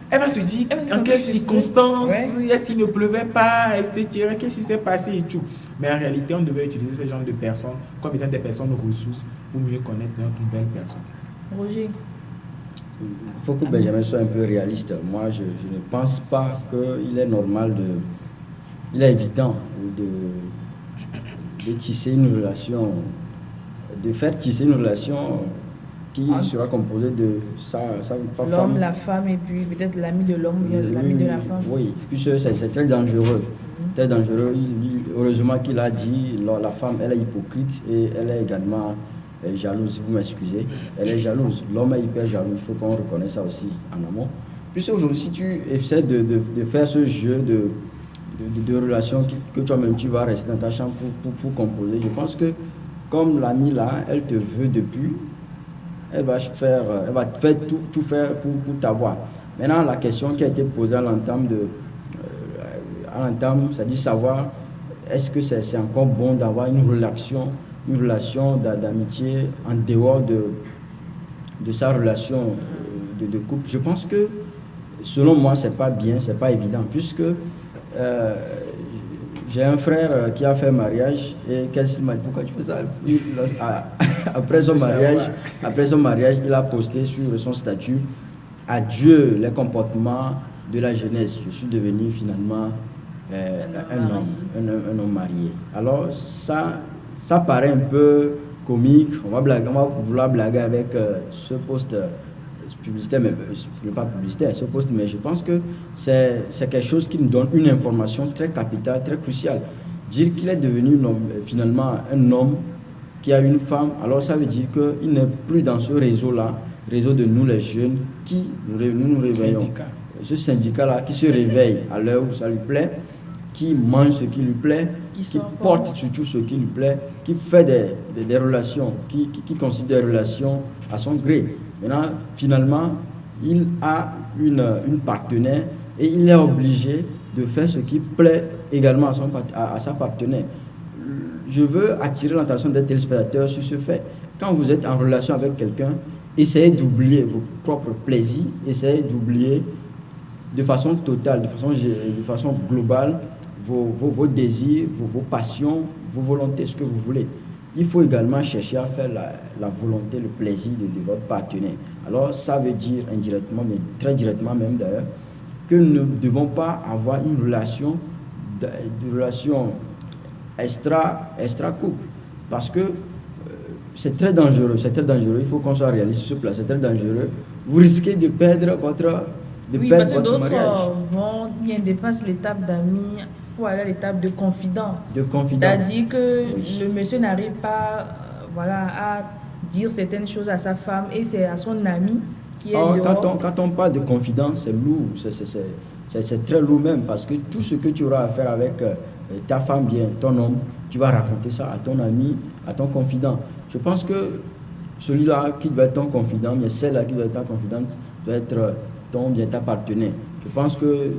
elle va se dire en quelles circonstances, est-ce qu'il ne pleuvait pas, etc., qu'est-ce qui s'est passé et tout. Mais en réalité, on devait utiliser ce genre de personnes comme étant des personnes ressources pour mieux connaître notre nouvelle personne. Roger. Il faut que Benjamin soit un peu réaliste. Moi, je ne pense pas qu'il est normal il est évident de tisser une relation, de faire tisser une relation qui sera composée de sa femme. L'homme, la femme et puis peut-être l'ami de l'homme ou l'ami de la femme. Oui, puisque c'est très dangereux. Très dangereux. Heureusement qu'il a dit, la femme, elle est hypocrite et elle est également jalouse, vous m'excusez. Elle est jalouse. L'homme est hyper jaloux. Il faut qu'on reconnaisse ça aussi en amont. Puisque aujourd'hui, si tu essaies de faire ce jeu de relations que toi-même tu vas rester dans ta chambre pour composer, je pense que comme l'amie là, elle te veut depuis, elle va faire tout faire pour t'avoir. Maintenant, la question qui a été posée à l'entame, c'est-à-dire savoir est-ce que c'est encore bon d'avoir une relation d'amitié en dehors de sa relation de couple. Je pense que, selon moi, c'est pas bien, c'est pas évident, puisque j'ai un frère qui a fait mariage et qu'est-ce qu'il m'a dit, pourquoi tu fais ça? après son mariage, il a posté sur son statut « Adieu les comportements de la jeunesse. Je suis devenu finalement un homme marié. » Alors ça paraît un peu comique. On va vouloir blaguer avec ce poste publicitaire, mais pas publicitaire, ce poste, mais je pense que c'est quelque chose qui nous donne une information très capitale, très cruciale. Dire qu'il est devenu finalement un homme qui a une femme, alors ça veut dire qu'il n'est plus dans ce réseau-là, réseau de nous les jeunes, qui nous réveillons. Ce syndicat-là qui se réveille à l'heure où ça lui plaît, qui mange ce qui lui plaît, qui porte surtout ce qui lui plaît, qui fait des relations, qui considère des relations à son gré. Maintenant, finalement, il a une partenaire et il est obligé de faire ce qui plaît également à sa partenaire. Je veux attirer l'attention des téléspectateurs sur ce fait. Quand vous êtes en relation avec quelqu'un, essayez d'oublier vos propres plaisirs, essayez d'oublier de façon totale, de façon globale, vos désirs, vos passions, vos volontés, ce que vous voulez. Il faut également chercher à faire la volonté, le plaisir de votre partenaire. Alors ça veut dire indirectement, mais très directement même d'ailleurs, que nous ne devons pas avoir une relation extra-couple. Parce que c'est très dangereux, il faut qu'on soit réaliste sur ce plan, c'est très dangereux. Vous risquez de perdre votre mariage. Oui, parce que d'autres bien dépassent l'étape d'amis pour aller à l'étape de confident. C'est-à-dire que le monsieur n'arrive pas à dire certaines choses à sa femme et c'est à son ami qui est dehors. Quand on parle de confident, c'est lourd, c'est très lourd même, parce que tout ce que tu auras à faire avec ta femme, bien ton homme, tu vas raconter ça à ton ami, à ton confident. Je pense que celui-là qui doit être ton confident, mais celle-là qui doit être ta confidente, doit être ta partenaire. Je pense que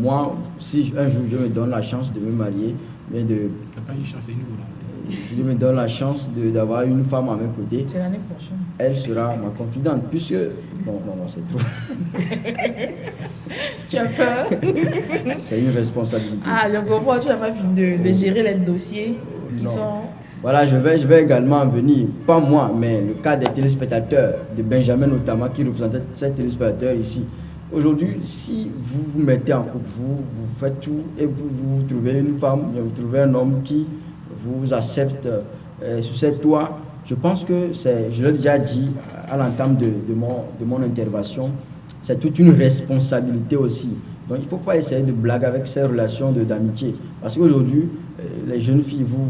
moi, si un jour je me donne la chance de me marier, mais pas une chance, je me donne la chance d'avoir une femme à mes côtés. C'est l'année prochaine. Elle sera ma confidente, puisque... Non, c'est trop. Tu as peur? C'est une responsabilité. Ah, je comprends, tu n'as pas fini de gérer les dossiers qui sont... Voilà, je vais également venir, pas moi, mais le cas des téléspectateurs, de Benjamin notamment, qui représente ces téléspectateurs ici. Aujourd'hui, si vous vous mettez en couple, vous faites tout et vous trouvez une femme, vous trouvez un homme qui vous accepte sur cette toit, je pense que je l'ai déjà dit à l'entame de mon intervention, c'est toute une responsabilité aussi. Donc il ne faut pas essayer de blaguer avec ces relations d'amitié. Parce qu'aujourd'hui, les jeunes filles, vous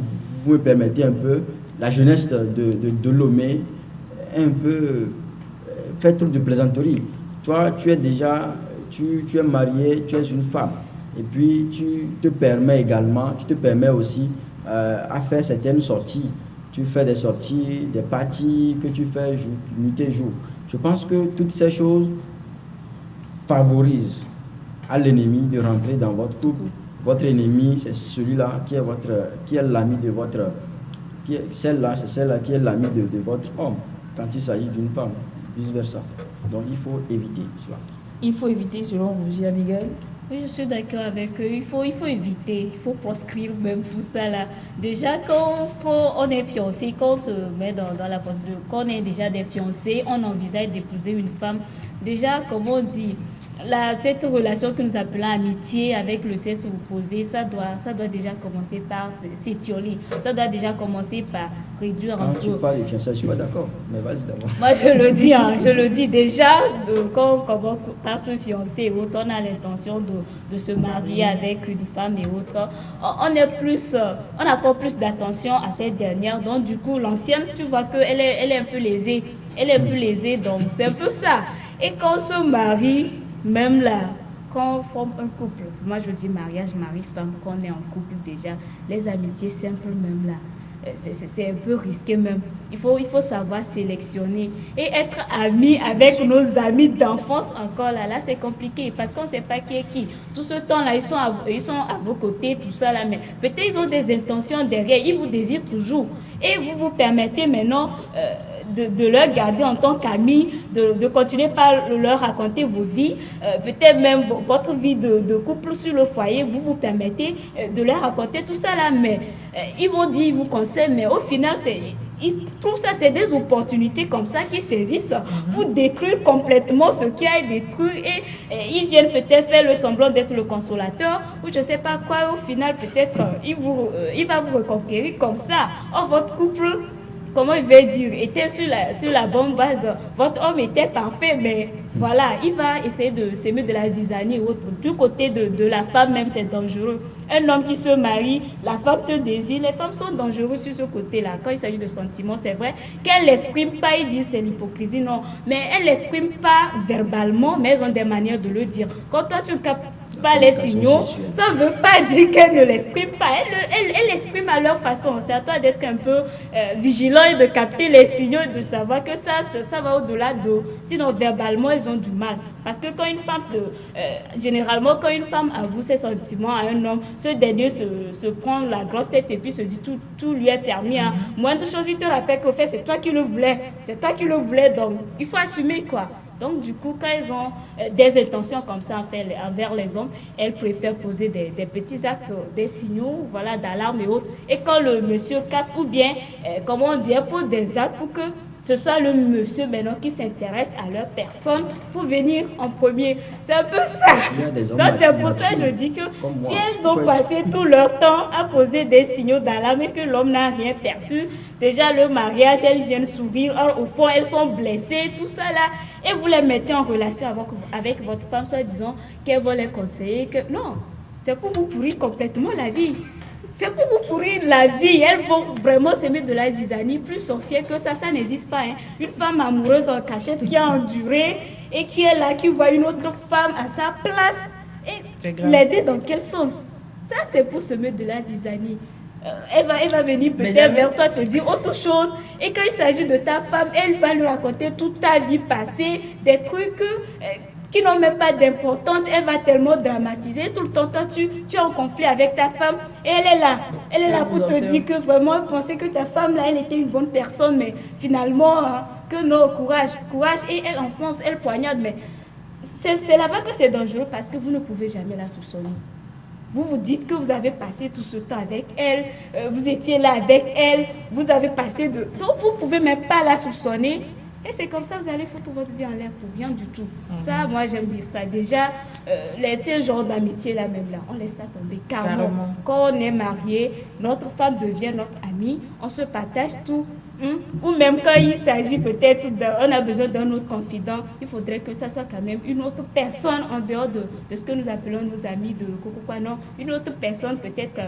me permettez un peu, la jeunesse de Lomé, un peu fait trop de plaisanteries. Toi, tu es marié, tu es une femme. Et puis, tu te permets aussi à faire certaines sorties. Tu fais des sorties, des parties que tu fais nuit et jour. Je pense que toutes ces choses favorisent à l'ennemi de rentrer dans votre couple. Votre ennemi, c'est celui-là qui est l'ami de votre... Celle-là qui est l'ami de votre homme, quand il s'agit d'une femme, vice-versa. Donc il faut éviter cela. Il faut éviter, selon vous, Abigail? Oui, je suis d'accord avec eux. Il faut éviter, il faut proscrire même tout ça là. Déjà, quand on est fiancé, quand on se met dans la posture, quand on est déjà des fiancés, on envisage d'épouser une femme. Déjà, comme on dit, cette relation que nous appelons amitié avec le sexe opposé, ça doit déjà commencer par s'étioler. Ça doit déjà commencer par réduire un peu. Quand tu parles de fiançailles, je suis pas d'accord, mais vas-y d'abord. Moi, je le dis déjà, quand on commence par se fiancer, on a l'intention de se marier avec une femme et autres. On accorde plus d'attention à cette dernière. Donc, du coup, l'ancienne, tu vois qu'elle est un peu lésée. Donc c'est un peu ça. Et quand on se marie, même là, quand on forme un couple, moi je dis mariage, mari-femme, quand on est en couple déjà, les amitiés simples même là, c'est un peu risqué même. Il faut savoir sélectionner et être amis avec nos amis d'enfance encore là c'est compliqué parce qu'on ne sait pas qui est qui. Tout ce temps-là, ils sont à vos côtés, tout ça là, mais peut-être ils ont des intentions derrière, ils vous désirent toujours et vous vous permettez maintenant de leur garder en tant qu'amis, de continuer par leur raconter vos vies, peut-être même votre vie de couple sur le foyer, vous permettez de leur raconter tout ça là, mais ils vont dire, ils vous conseillent, mais au final, ils trouvent ça, c'est des opportunités comme ça qu'ils saisissent pour détruire complètement ce qui a été détruit et ils viennent peut-être faire le semblant d'être le consolateur ou je ne sais pas quoi. Au final, peut-être il va vous reconquérir comme ça. Oh, votre couple, comment il va dire, était sur la bonne base. Votre homme était parfait, mais voilà, il va essayer de s'aimer de la zizanie ou autre. Du côté de la femme même, c'est dangereux. Un homme qui se marie, la femme te désire. Les femmes sont dangereuses sur ce côté-là. Quand il s'agit de sentiments, c'est vrai qu'elles ne l'expriment pas, ils disent c'est l'hypocrisie, non. Mais elles ne l'expriment pas verbalement, mais elles ont des manières de le dire. Quand toi, tu captes pas les signaux, ça ne veut pas dire qu'elles ne l'expriment pas. Elles l'expriment à leur façon. C'est à toi d'être un peu vigilant et de capter les signaux et de savoir que ça va au-delà de... Sinon, verbalement, elles ont du mal. Parce que quand une femme, généralement, quand une femme avoue ses sentiments à un homme, ce dernier se prend la grosse tête et puis se dit tout lui est permis. Hein. Moindre chose, il te rappelle qu'au fait, c'est toi qui le voulais. C'est toi qui le voulais, donc il faut assumer quoi. Donc, du coup, quand elles ont des intentions comme ça envers les hommes, elles préfèrent poser des petits actes, des signaux, voilà, d'alarme et autres. Et quand le monsieur capte, ou bien, comment on dit, elle pose des actes pour que ce soit le monsieur maintenant qui s'intéresse à leur personne pour venir en premier. C'est un peu ça. Donc, c'est pour ça que je dis que si elles ont passé tout leur temps à poser des signaux d'alarme et que l'homme n'a rien perçu, déjà le mariage, elles viennent s'ouvrir. Or, au fond, elles sont blessées, tout ça là. Et vous les mettez en relation avec votre femme, soit disant qu'elle va les conseiller. Que... Non, c'est pour vous pourrir complètement la vie. C'est pour vous pourrir la vie. Elles vont vraiment s'aimer de la zizanie. Plus sorcière que ça n'existe pas. Hein. Une femme amoureuse en cachette qui a enduré et qui est là, qui voit une autre femme à sa place. Et l'aider dans quel sens? Ça, c'est pour semer de la zizanie. Elle va venir peut-être vers toi te dire autre chose. Et quand il s'agit de ta femme, elle va lui raconter toute ta vie passée, des trucs qui n'ont même pas d'importance. Elle va tellement dramatiser. Tout le temps, toi, tu es en conflit avec ta femme. Et elle est là. Elle est là pour te dire que vraiment, elle pensait que ta femme, là, elle était une bonne personne. Mais finalement, que non, courage. Courage. Et elle enfonce, elle poignarde. Mais c'est là-bas que c'est dangereux parce que vous ne pouvez jamais la soupçonner. Vous vous dites que vous avez passé tout ce temps avec elle, vous étiez là avec elle, vous avez passé de... Donc vous ne pouvez même pas la soupçonner. Et c'est comme ça que vous allez foutre votre vie en l'air pour rien du tout. Ça, moi, j'aime dire ça. Déjà, laisser ce genre d'amitié là même là, on laisse ça tomber carrément. Quand on est marié, notre femme devient notre amie, on se partage tout. Ou même quand il s'agit peut-être, on a besoin d'un autre confident, il faudrait que ça soit quand même une autre personne en dehors de ce que nous appelons nos amis de Coco quoi, non, une autre personne peut-être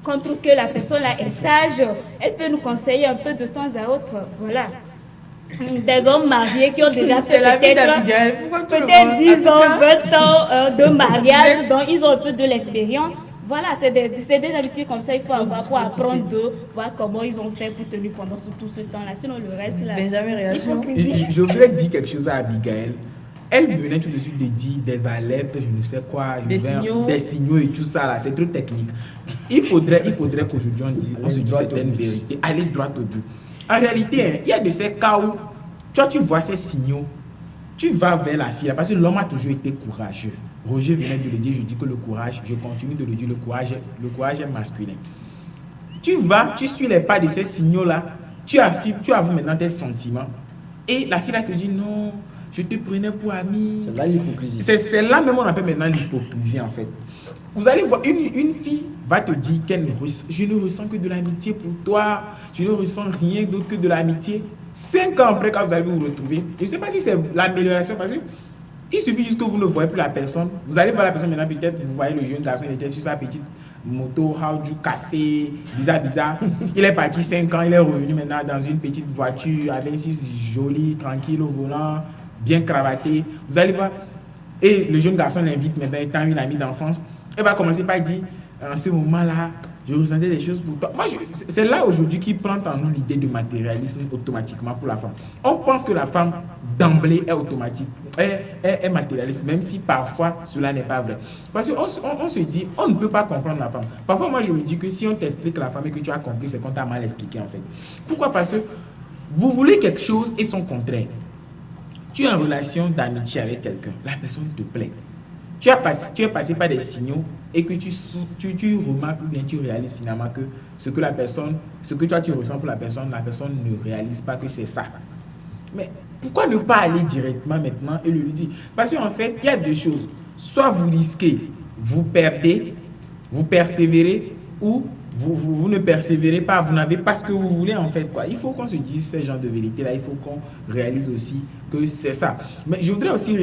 contre que la personne là est sage, elle peut nous conseiller un peu de temps à autre, voilà. Des hommes mariés qui ont déjà fait peut-être 10 ans, 20 ans de mariage, donc ils ont un peu de l'expérience. Voilà, c'est des amitiés comme ça, il faut avoir pour apprendre de voir comment ils ont fait pour tenir pendant tout ce temps-là. Sinon, le reste, là, hypocrisie. Je voudrais dire quelque chose à Abigail. Elle venait tout de suite de dire des alertes, je ne sais quoi, des signaux et tout ça, là, c'est trop technique. Il faudrait qu'aujourd'hui, on se dise certaines vérités, aller droit au but. En réalité, il y a de ces cas où, tu vois ces signaux, tu vas vers la fille, parce que l'homme a toujours été courageux. Roger venait de le dire, je dis que le courage, je continue de le dire, le courage est masculin. Tu vas, tu suis les pas de ces signaux-là, tu avoues maintenant tes sentiments, et la fille là te dit non, je te prenais pour ami. C'est là l'hypocrisie. C'est là même on appelle maintenant l'hypocrisie en fait. Vous allez voir, une fille va te dire je ne ressens que de l'amitié pour toi, je ne ressens rien d'autre que de l'amitié. 5 ans après, quand vous allez vous retrouver, je ne sais pas si c'est l'amélioration, parce que il suffit juste que vous ne voyez plus la personne. Vous allez voir la personne maintenant, peut-être vous voyez le jeune garçon, il était sur sa petite moto, hauju cassé, bizarre. Il est parti 5 ans, il est revenu maintenant dans une petite voiture, avec 6 jolie, tranquille au volant, bien cravaté. Vous allez voir. Et le jeune garçon l'invite maintenant, étant une amie d'enfance. Elle va commencer par dire, en ce moment-là, je ressentais des choses pour toi. Moi, c'est là aujourd'hui qui prend en nous l'idée de matérialisme automatiquement pour la femme. On pense que la femme, d'emblée, est automatique, est matérialiste, même si parfois cela n'est pas vrai. Parce qu'on se dit, on ne peut pas comprendre la femme. Parfois, moi, je me dis que si on t'explique la femme et que tu as compris, c'est qu'on t'a mal expliqué en fait. Pourquoi? Parce que vous voulez quelque chose et son contraire. Tu es en relation d'amitié avec quelqu'un, la personne te plaît. tu es passé par des signaux et que tu remarques ou bien tu réalises finalement que ce que toi tu ressens pour la personne ne réalise pas que c'est ça. Mais pourquoi ne pas aller directement maintenant et lui dire? Parce qu'en fait, il y a deux choses. Soit vous risquez, vous perdez, vous persévérez, ou vous ne persévérez pas, vous n'avez pas ce que vous voulez en fait, quoi. Il faut qu'on se dise ces genres de vérités-là, il faut qu'on réalise aussi que c'est ça. Mais je voudrais aussi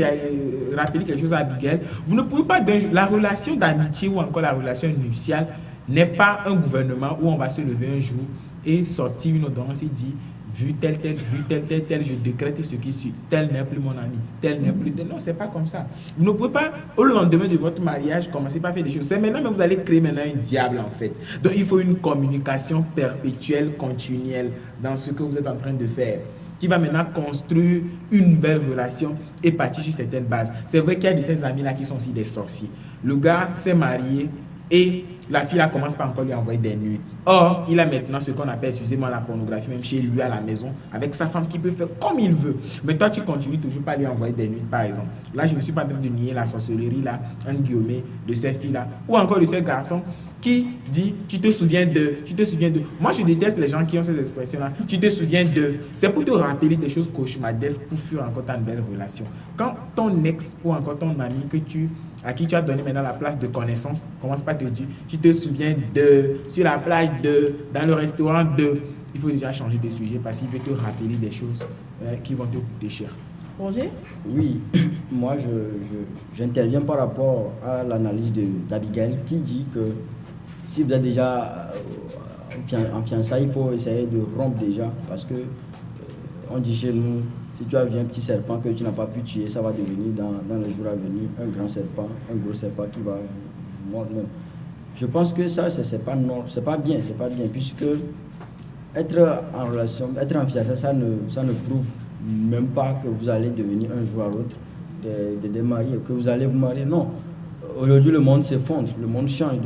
rappeler quelque chose à Abigail. Vous ne pouvez pas, la relation d'amitié ou encore la relation nuptiale n'est pas un gouvernement où on va se lever un jour et sortir une ordonnance et dire vu tel, je décrète ce qui suit. Tel n'est plus mon ami, tel n'est plus tel. Non, c'est pas comme ça. Vous ne pouvez pas, au lendemain de votre mariage, commencer par faire des choses. C'est maintenant, mais vous allez créer maintenant un diable, en fait. Donc, il faut une communication perpétuelle, continuelle, dans ce que vous êtes en train de faire, qui va maintenant construire une nouvelle relation et partir sur certaines bases. C'est vrai qu'il y a de ces amis-là qui sont aussi des sorciers. Le gars s'est marié et la fille là commence par encore lui envoyer des nudes. Or, il a maintenant ce qu'on appelle, excusez-moi, la pornographie, même chez lui à la maison, avec sa femme qui peut faire comme il veut. Mais toi, tu continues toujours pas à lui envoyer des nudes, par exemple. Là, je ne suis pas en train de nier la sorcellerie, là, en guillemets, de ces filles-là, ou encore de ces garçons qui dit, tu te souviens de. Moi, je déteste les gens qui ont ces expressions-là. Tu te souviens de. C'est pour te rappeler des choses cauchemardesques pour fuir encore ta nouvelle relation. Quand ton ex ou encore ton ami à qui tu as donné maintenant la place de connaissance, commence pas à te dire, tu te souviens de, sur la plage de, dans le restaurant de, il faut déjà changer de sujet parce qu'il veut te rappeler des choses qui vont te coûter cher. Roger? Oui, moi j'interviens par rapport à l'analyse d'Abigail qui dit que si vous êtes déjà en fiançailles, il faut essayer de rompre déjà parce que on dit chez nous, si tu as vu un petit serpent que tu n'as pas pu tuer, ça va devenir dans les jours à venir un grand serpent, un gros serpent qui va vous mordre même. Je pense que ça, c'est pas bien, puisque être en relation, être en fiançailles, ça ne prouve même pas que vous allez devenir un jour à l'autre des mariés, que vous allez vous marier, non. Aujourd'hui, le monde s'effondre, le monde change,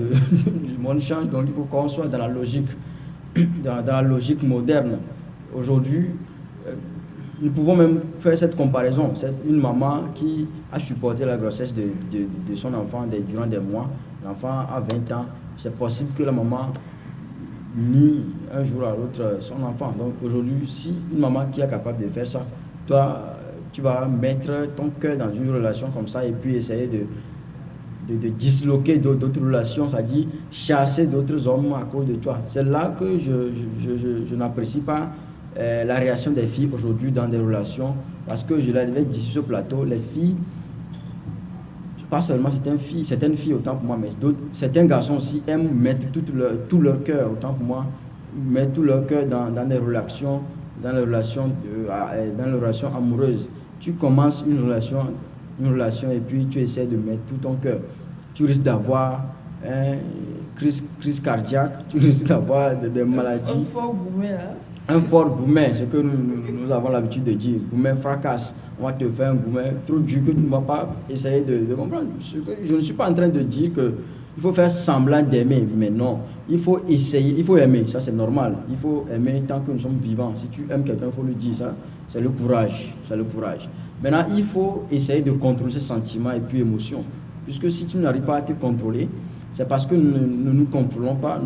donc il faut qu'on soit dans la logique moderne. Aujourd'hui, nous pouvons même faire cette comparaison. C'est une maman qui a supporté la grossesse de son enfant durant des mois. L'enfant a 20 ans. C'est possible que la maman nie un jour à l'autre son enfant. Donc aujourd'hui, si une maman qui est capable de faire ça, toi, tu vas mettre ton cœur dans une relation comme ça et puis essayer de disloquer d'autres relations, c'est-à-dire chasser d'autres hommes à cause de toi. C'est là que je n'apprécie pas la réaction des filles aujourd'hui dans des relations, parce que je l'avais dit sur ce plateau, les filles, pas seulement certaines filles autant pour moi, mais certains garçons aussi aiment mettre tout leur cœur, autant pour moi, mettre tout leur cœur dans des relations, dans les relations amoureuses. Tu commences une relation et puis tu essaies de mettre tout ton cœur. Tu risques d'avoir crise cardiaque, tu risques d'avoir des maladies. Un fort boumet là. Un fort boumet, ce que nous avons l'habitude de dire. Boumet fracasse. On va te faire un boumet trop dur que tu ne vas pas essayer de comprendre. Je ne suis pas en train de dire qu'il faut faire semblant d'aimer, mais non. Il faut essayer, il faut aimer, ça c'est normal. Il faut aimer tant que nous sommes vivants. Si tu aimes quelqu'un, il faut le dire, ça c'est le courage. Maintenant, il faut essayer de contrôler ses sentiments et puis émotions. Puisque si tu n'arrives pas à te contrôler, c'est parce que nous ne contrôlons pas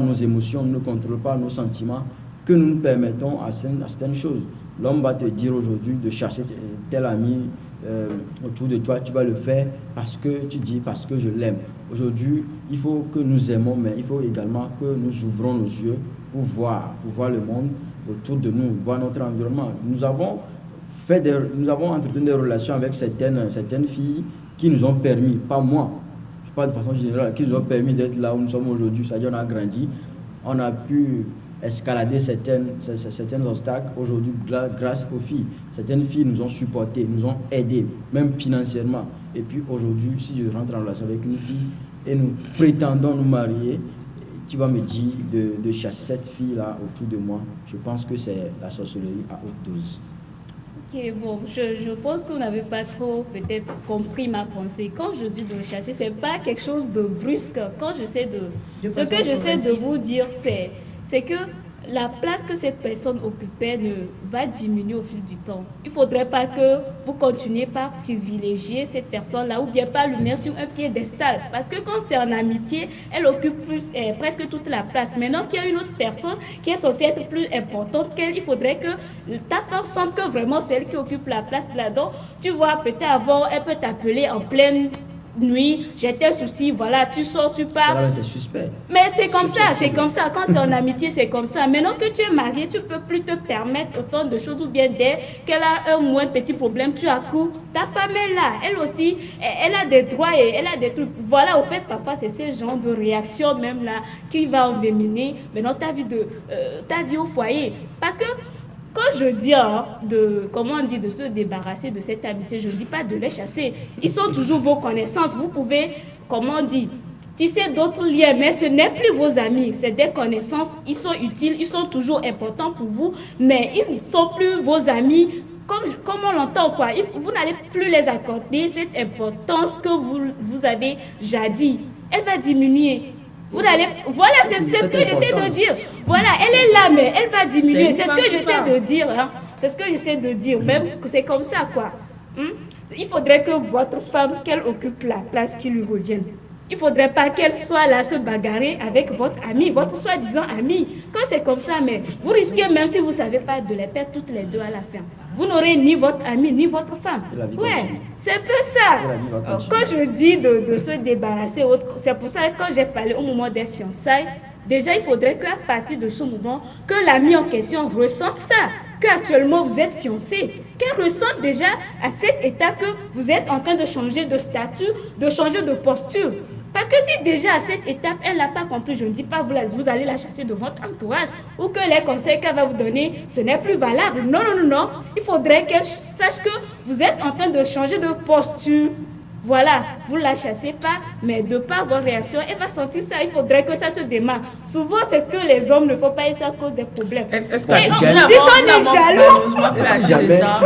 nos émotions, nous ne contrôlons pas nos sentiments, que nous nous permettons à certaines choses. L'homme va te dire aujourd'hui de chercher tel ami autour de toi, tu vas le faire parce que je l'aime. Aujourd'hui, il faut que nous aimons, mais il faut également que nous ouvrons nos yeux pour voir le monde autour de nous, voir notre environnement. Nous avons entretenu des relations avec certaines filles qui nous ont permis, pas moi, pas de façon générale, qui nous ont permis d'être là où nous sommes aujourd'hui. C'est-à-dire on a grandi, on a pu escalader certains obstacles aujourd'hui grâce aux filles. Certaines filles nous ont supportés, nous ont aidés, même financièrement. Et puis aujourd'hui, si je rentre en relation avec une fille et nous prétendons nous marier, tu vas me dire de chasser cette fille-là autour de moi. Je pense que c'est la sorcellerie à haute dose. Ok, bon, je pense que vous n'avez pas trop peut-être compris ma pensée. Quand je dis de chasser, c'est pas quelque chose de brusque. Quand j'essaie de... Ce que j'essaie de vous dire, c'est que la place que cette personne occupait va diminuer au fil du temps. Il ne faudrait pas que vous continuiez par privilégier cette personne-là ou bien pas lui mettre sur un piédestal. Parce que quand c'est en amitié, elle occupe presque toute la place. Maintenant qu'il y a une autre personne qui est censée être plus importante qu'elle, il faudrait que ta femme sente que vraiment c'est elle qui occupe la place là-dedans. Tu vois, peut-être avant, elle peut t'appeler en pleine nuit, j'ai tel souci, voilà, tu sors, tu pars. C'est suspect. Mais c'est comme ça, c'est comme ça. Quand c'est en amitié, c'est comme ça. Maintenant que tu es marié, tu ne peux plus te permettre autant de choses ou bien dès qu'elle a un moins petit problème, tu accours. Ta femme est là, elle aussi, elle a des droits et elle a des trucs. Voilà, au fait, parfois, c'est ce genre de réaction même là qui va envenimer maintenant ta vie au foyer. Parce que quand je dis de se débarrasser de cette amitié, je ne dis pas de les chasser. Ils sont toujours vos connaissances. Vous pouvez, tisser d'autres liens, mais ce n'est plus vos amis. C'est des connaissances. Ils sont utiles, ils sont toujours importants pour vous, mais ils ne sont plus vos amis. Comme on l'entend, quoi. Vous n'allez plus les accorder cette importance que vous avez jadis. Elle va diminuer. Voilà, c'est ce que j'essaie de dire. Voilà, elle est là, mais elle va diminuer. C'est ce que j'essaie de dire. Hein. C'est ce que j'essaie de dire. Même que c'est comme ça, quoi. Il faudrait que votre femme, qu'elle occupe la place qui lui revienne. Il ne faudrait pas qu'elle soit là se bagarrer avec votre ami, votre soi-disant ami. Quand c'est comme ça, mais vous risquez, même si vous ne savez pas, de les perdre toutes les deux à la fin. Vous n'aurez ni votre ami, ni votre femme. Ouais, c'est un peu ça. Quand je dis de se débarrasser, c'est pour ça que quand j'ai parlé au moment des fiançailles, déjà, il faudrait qu'à partir de ce moment, que l'ami en question ressente ça. Qu'actuellement, vous êtes fiancé. Qu'elle ressente déjà à cette étape que vous êtes en train de changer de statut, de changer de posture. Parce que si déjà à cette étape, elle n'a pas compris, je ne dis pas vous allez la chasser de votre entourage ou que les conseils qu'elle va vous donner, ce n'est plus valable. Non, non, non, non. Il faudrait qu'elle sache que vous êtes en train de changer de posture. Voilà, vous ne la chassez pas, mais de par vos réactions, elle va sentir ça. Il faudrait que ça se démarque. Souvent, c'est ce que les hommes ne font pas et ça cause des problèmes. Est-ce qu'on est jaloux, vous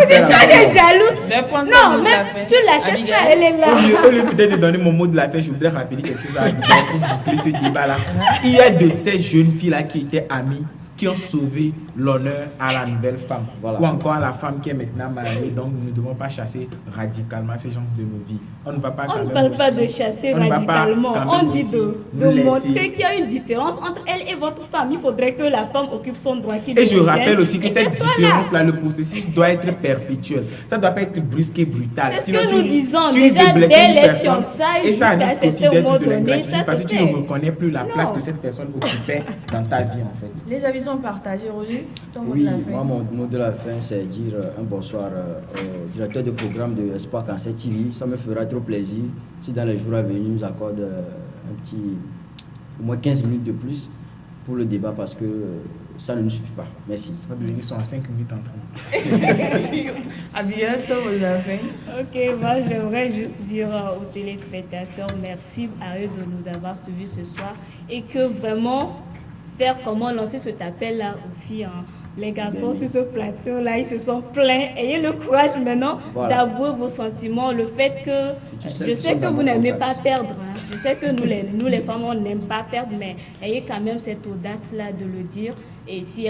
dites qu'on est jaloux. Non, mais tu ne la chasses pas, elle est là. Au lieu peut-être de donner mon mot de la fin, je voudrais rappeler quelque chose à Abidjan pour boucler ce débat-là. Il y a de ces jeunes filles-là qui étaient amies, qui ont sauvé l'honneur à la nouvelle femme, ou encore à la femme qui est maintenant mariée. Donc, nous ne devons pas chasser radicalement ces gens de nos vies. On ne va pas ne parle pas de chasser radicalement. On dit de montrer qu'il y a une différence entre elle et votre femme. Il faudrait que la femme occupe son droit. Et je rappelle aussi que cette différence-là, le processus doit être perpétuel. Ça ne doit pas être brusque et brutal. C'est ce que nous disons déjà dès les fiançailles. Et ça risque aussi d'être de l'ingratitude parce que tu ne reconnais plus la place que cette personne occupait dans ta vie, en fait. Les avis sont partagés, Roger. Oui, moi, mon mot de la fin, c'est dire un bonsoir au directeur de programme de Espoir Cancer TV. Ça me fera trop plaisir si dans les jours à venir, nous accorde au moins 15 minutes de plus pour le débat parce que ça ne nous suffit pas. Merci. C'est pas devenu 5 minutes en train. À bientôt, mot de la fin. Ok, moi j'aimerais juste dire aux téléspectateurs merci à eux de nous avoir suivis ce soir et que vraiment faire comment lancer cet appel-là aux filles. Les garçons sur ce plateau-là, ils se sont plaints. Ayez le courage maintenant d'avouer vos sentiments. Le fait que, je sais que vous n'aimez pas perdre. Hein. Je sais que nous les femmes, on n'aime pas perdre, mais ayez quand même cette audace-là de le dire. Et si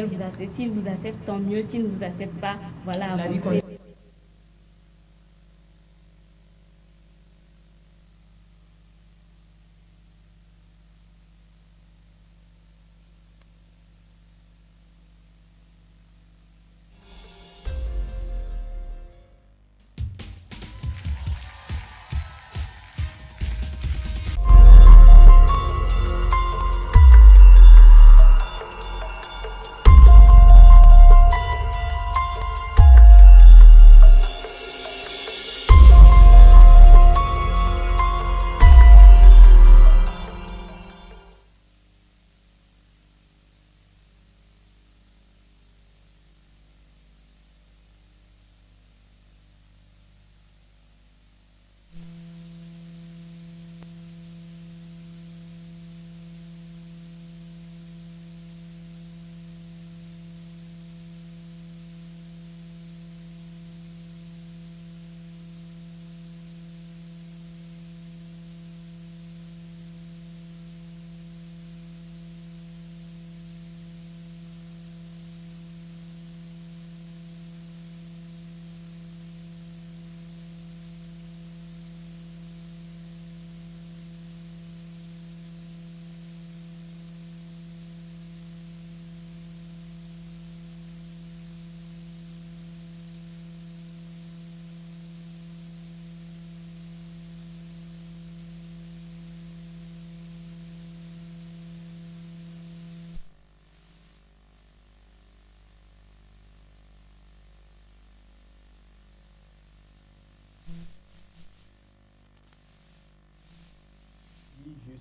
s'ils vous acceptent, tant mieux. S'ils ne vous acceptent pas, voilà, avancez.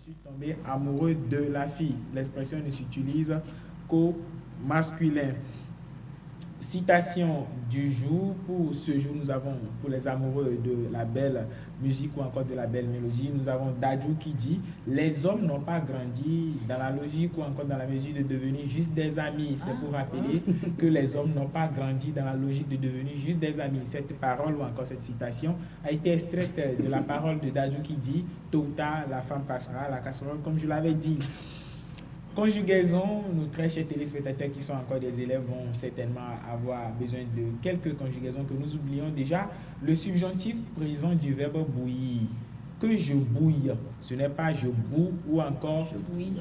suis tombé amoureux de la fille. L'expression ne s'utilise qu'au masculin. Citation du jour. Pour ce jour, nous avons, pour les amoureux de la belle musique ou encore de la belle mélodie, nous avons Dadju qui dit « Les hommes n'ont pas grandi dans la logique ou encore dans la mesure de devenir juste des amis. » C'est pour rappeler que les hommes n'ont pas grandi dans la logique de devenir juste des amis. Cette parole ou encore cette citation a été extraite de la parole de Dadju qui dit « Tôt ou tard, la femme passera à la casserole », comme je l'avais dit. Conjugaison, nos très chers téléspectateurs qui sont encore des élèves vont certainement avoir besoin de quelques conjugaisons que nous oublions déjà. Le subjonctif présent du verbe bouillir. Que je bouille, ce n'est pas je boue ou encore je bouille.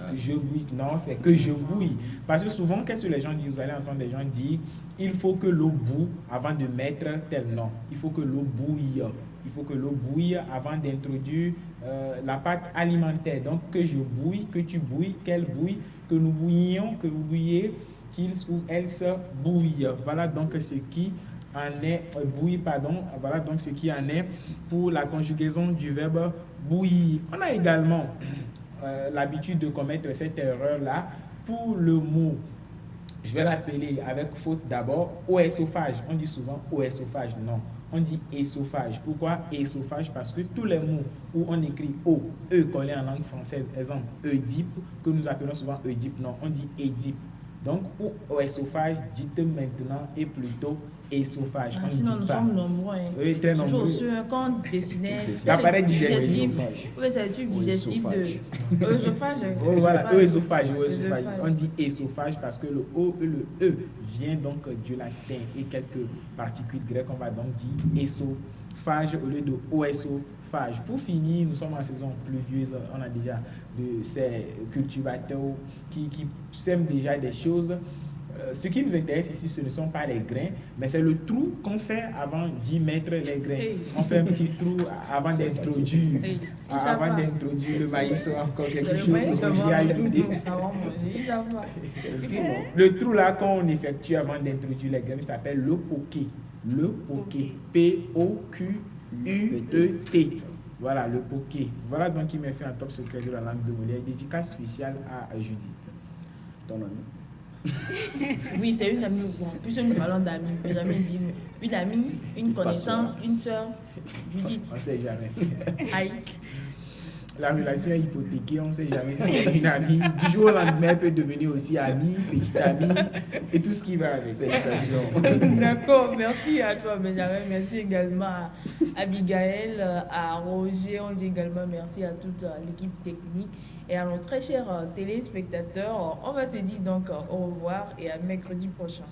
Non, c'est que je bouille. Parce que souvent, qu'est-ce que les gens disent? Vous allez entendre des gens dire il faut que l'eau boue avant de mettre tel nom. Il faut que l'eau bouille. Il faut que l'eau bouille avant d'introduire la pâte alimentaire. Donc, que je bouille, que tu bouilles, qu'elle bouille, que nous bouillions, que vous bouillez, qu'ils ou elles se bouillent. Voilà donc ce qui en est, voilà donc ce qui en est pour la conjugaison du verbe bouillir. On a également l'habitude de commettre cette erreur-là pour le mot. Je vais l'appeler avec faute d'abord, oesophage. On dit souvent oesophage, non. On dit ésophage. Pourquoi ésophage? Parce que tous les mots où on écrit O, E collé en langue française, exemple, Oedipe, que nous appelons souvent Oedipe, non, on dit Édipe. Donc, pour oesophage, dites maintenant et plutôt ésophage. On sinon, nous sommes nombreux. Oui, très nombreux. Quand on dessinait, l'appareil digestif. Oui, c'est le tube digestif de œsophage. Oh, voilà, œsophage. On dit ésophage parce que le O et le E vient donc du latin et quelques particules grecques, on va donc dire ésophage au lieu de oesophage. Pour finir, nous sommes en saison pluvieuse, on a déjà de ces cultivateurs qui sèment déjà des choses. Ce qui nous intéresse ici, ce ne sont pas les grains, mais c'est le trou qu'on fait avant d'y mettre les grains. On fait un petit trou avant d'introduire le maïs ou encore quelque chose. Le trou là qu'on effectue avant d'introduire les grains s'appelle le poké. Le poké. P-O-Q-U-E-T. Voilà, le poké. Voilà donc qui m'a fait un top secret de la langue de Molière. Dédicace spéciale à Judith. Ton ami. Oui, c'est une amie. Bon, plus nous parlons d'amis. Benjamin dit une amie, une connaissance, une soeur. Judith. On ne sait jamais. Aïe. La relation est hypothéquée, on ne sait jamais si c'est une amie. Du jour au lendemain, elle peut devenir aussi amie, petite amie et tout ce qui va avec. Félicitations. D'accord, merci à toi Benjamin, merci également à Abigail, à Roger, on dit également merci à toute l'équipe technique et à nos très chers téléspectateurs. On va se dire donc au revoir et à mercredi prochain.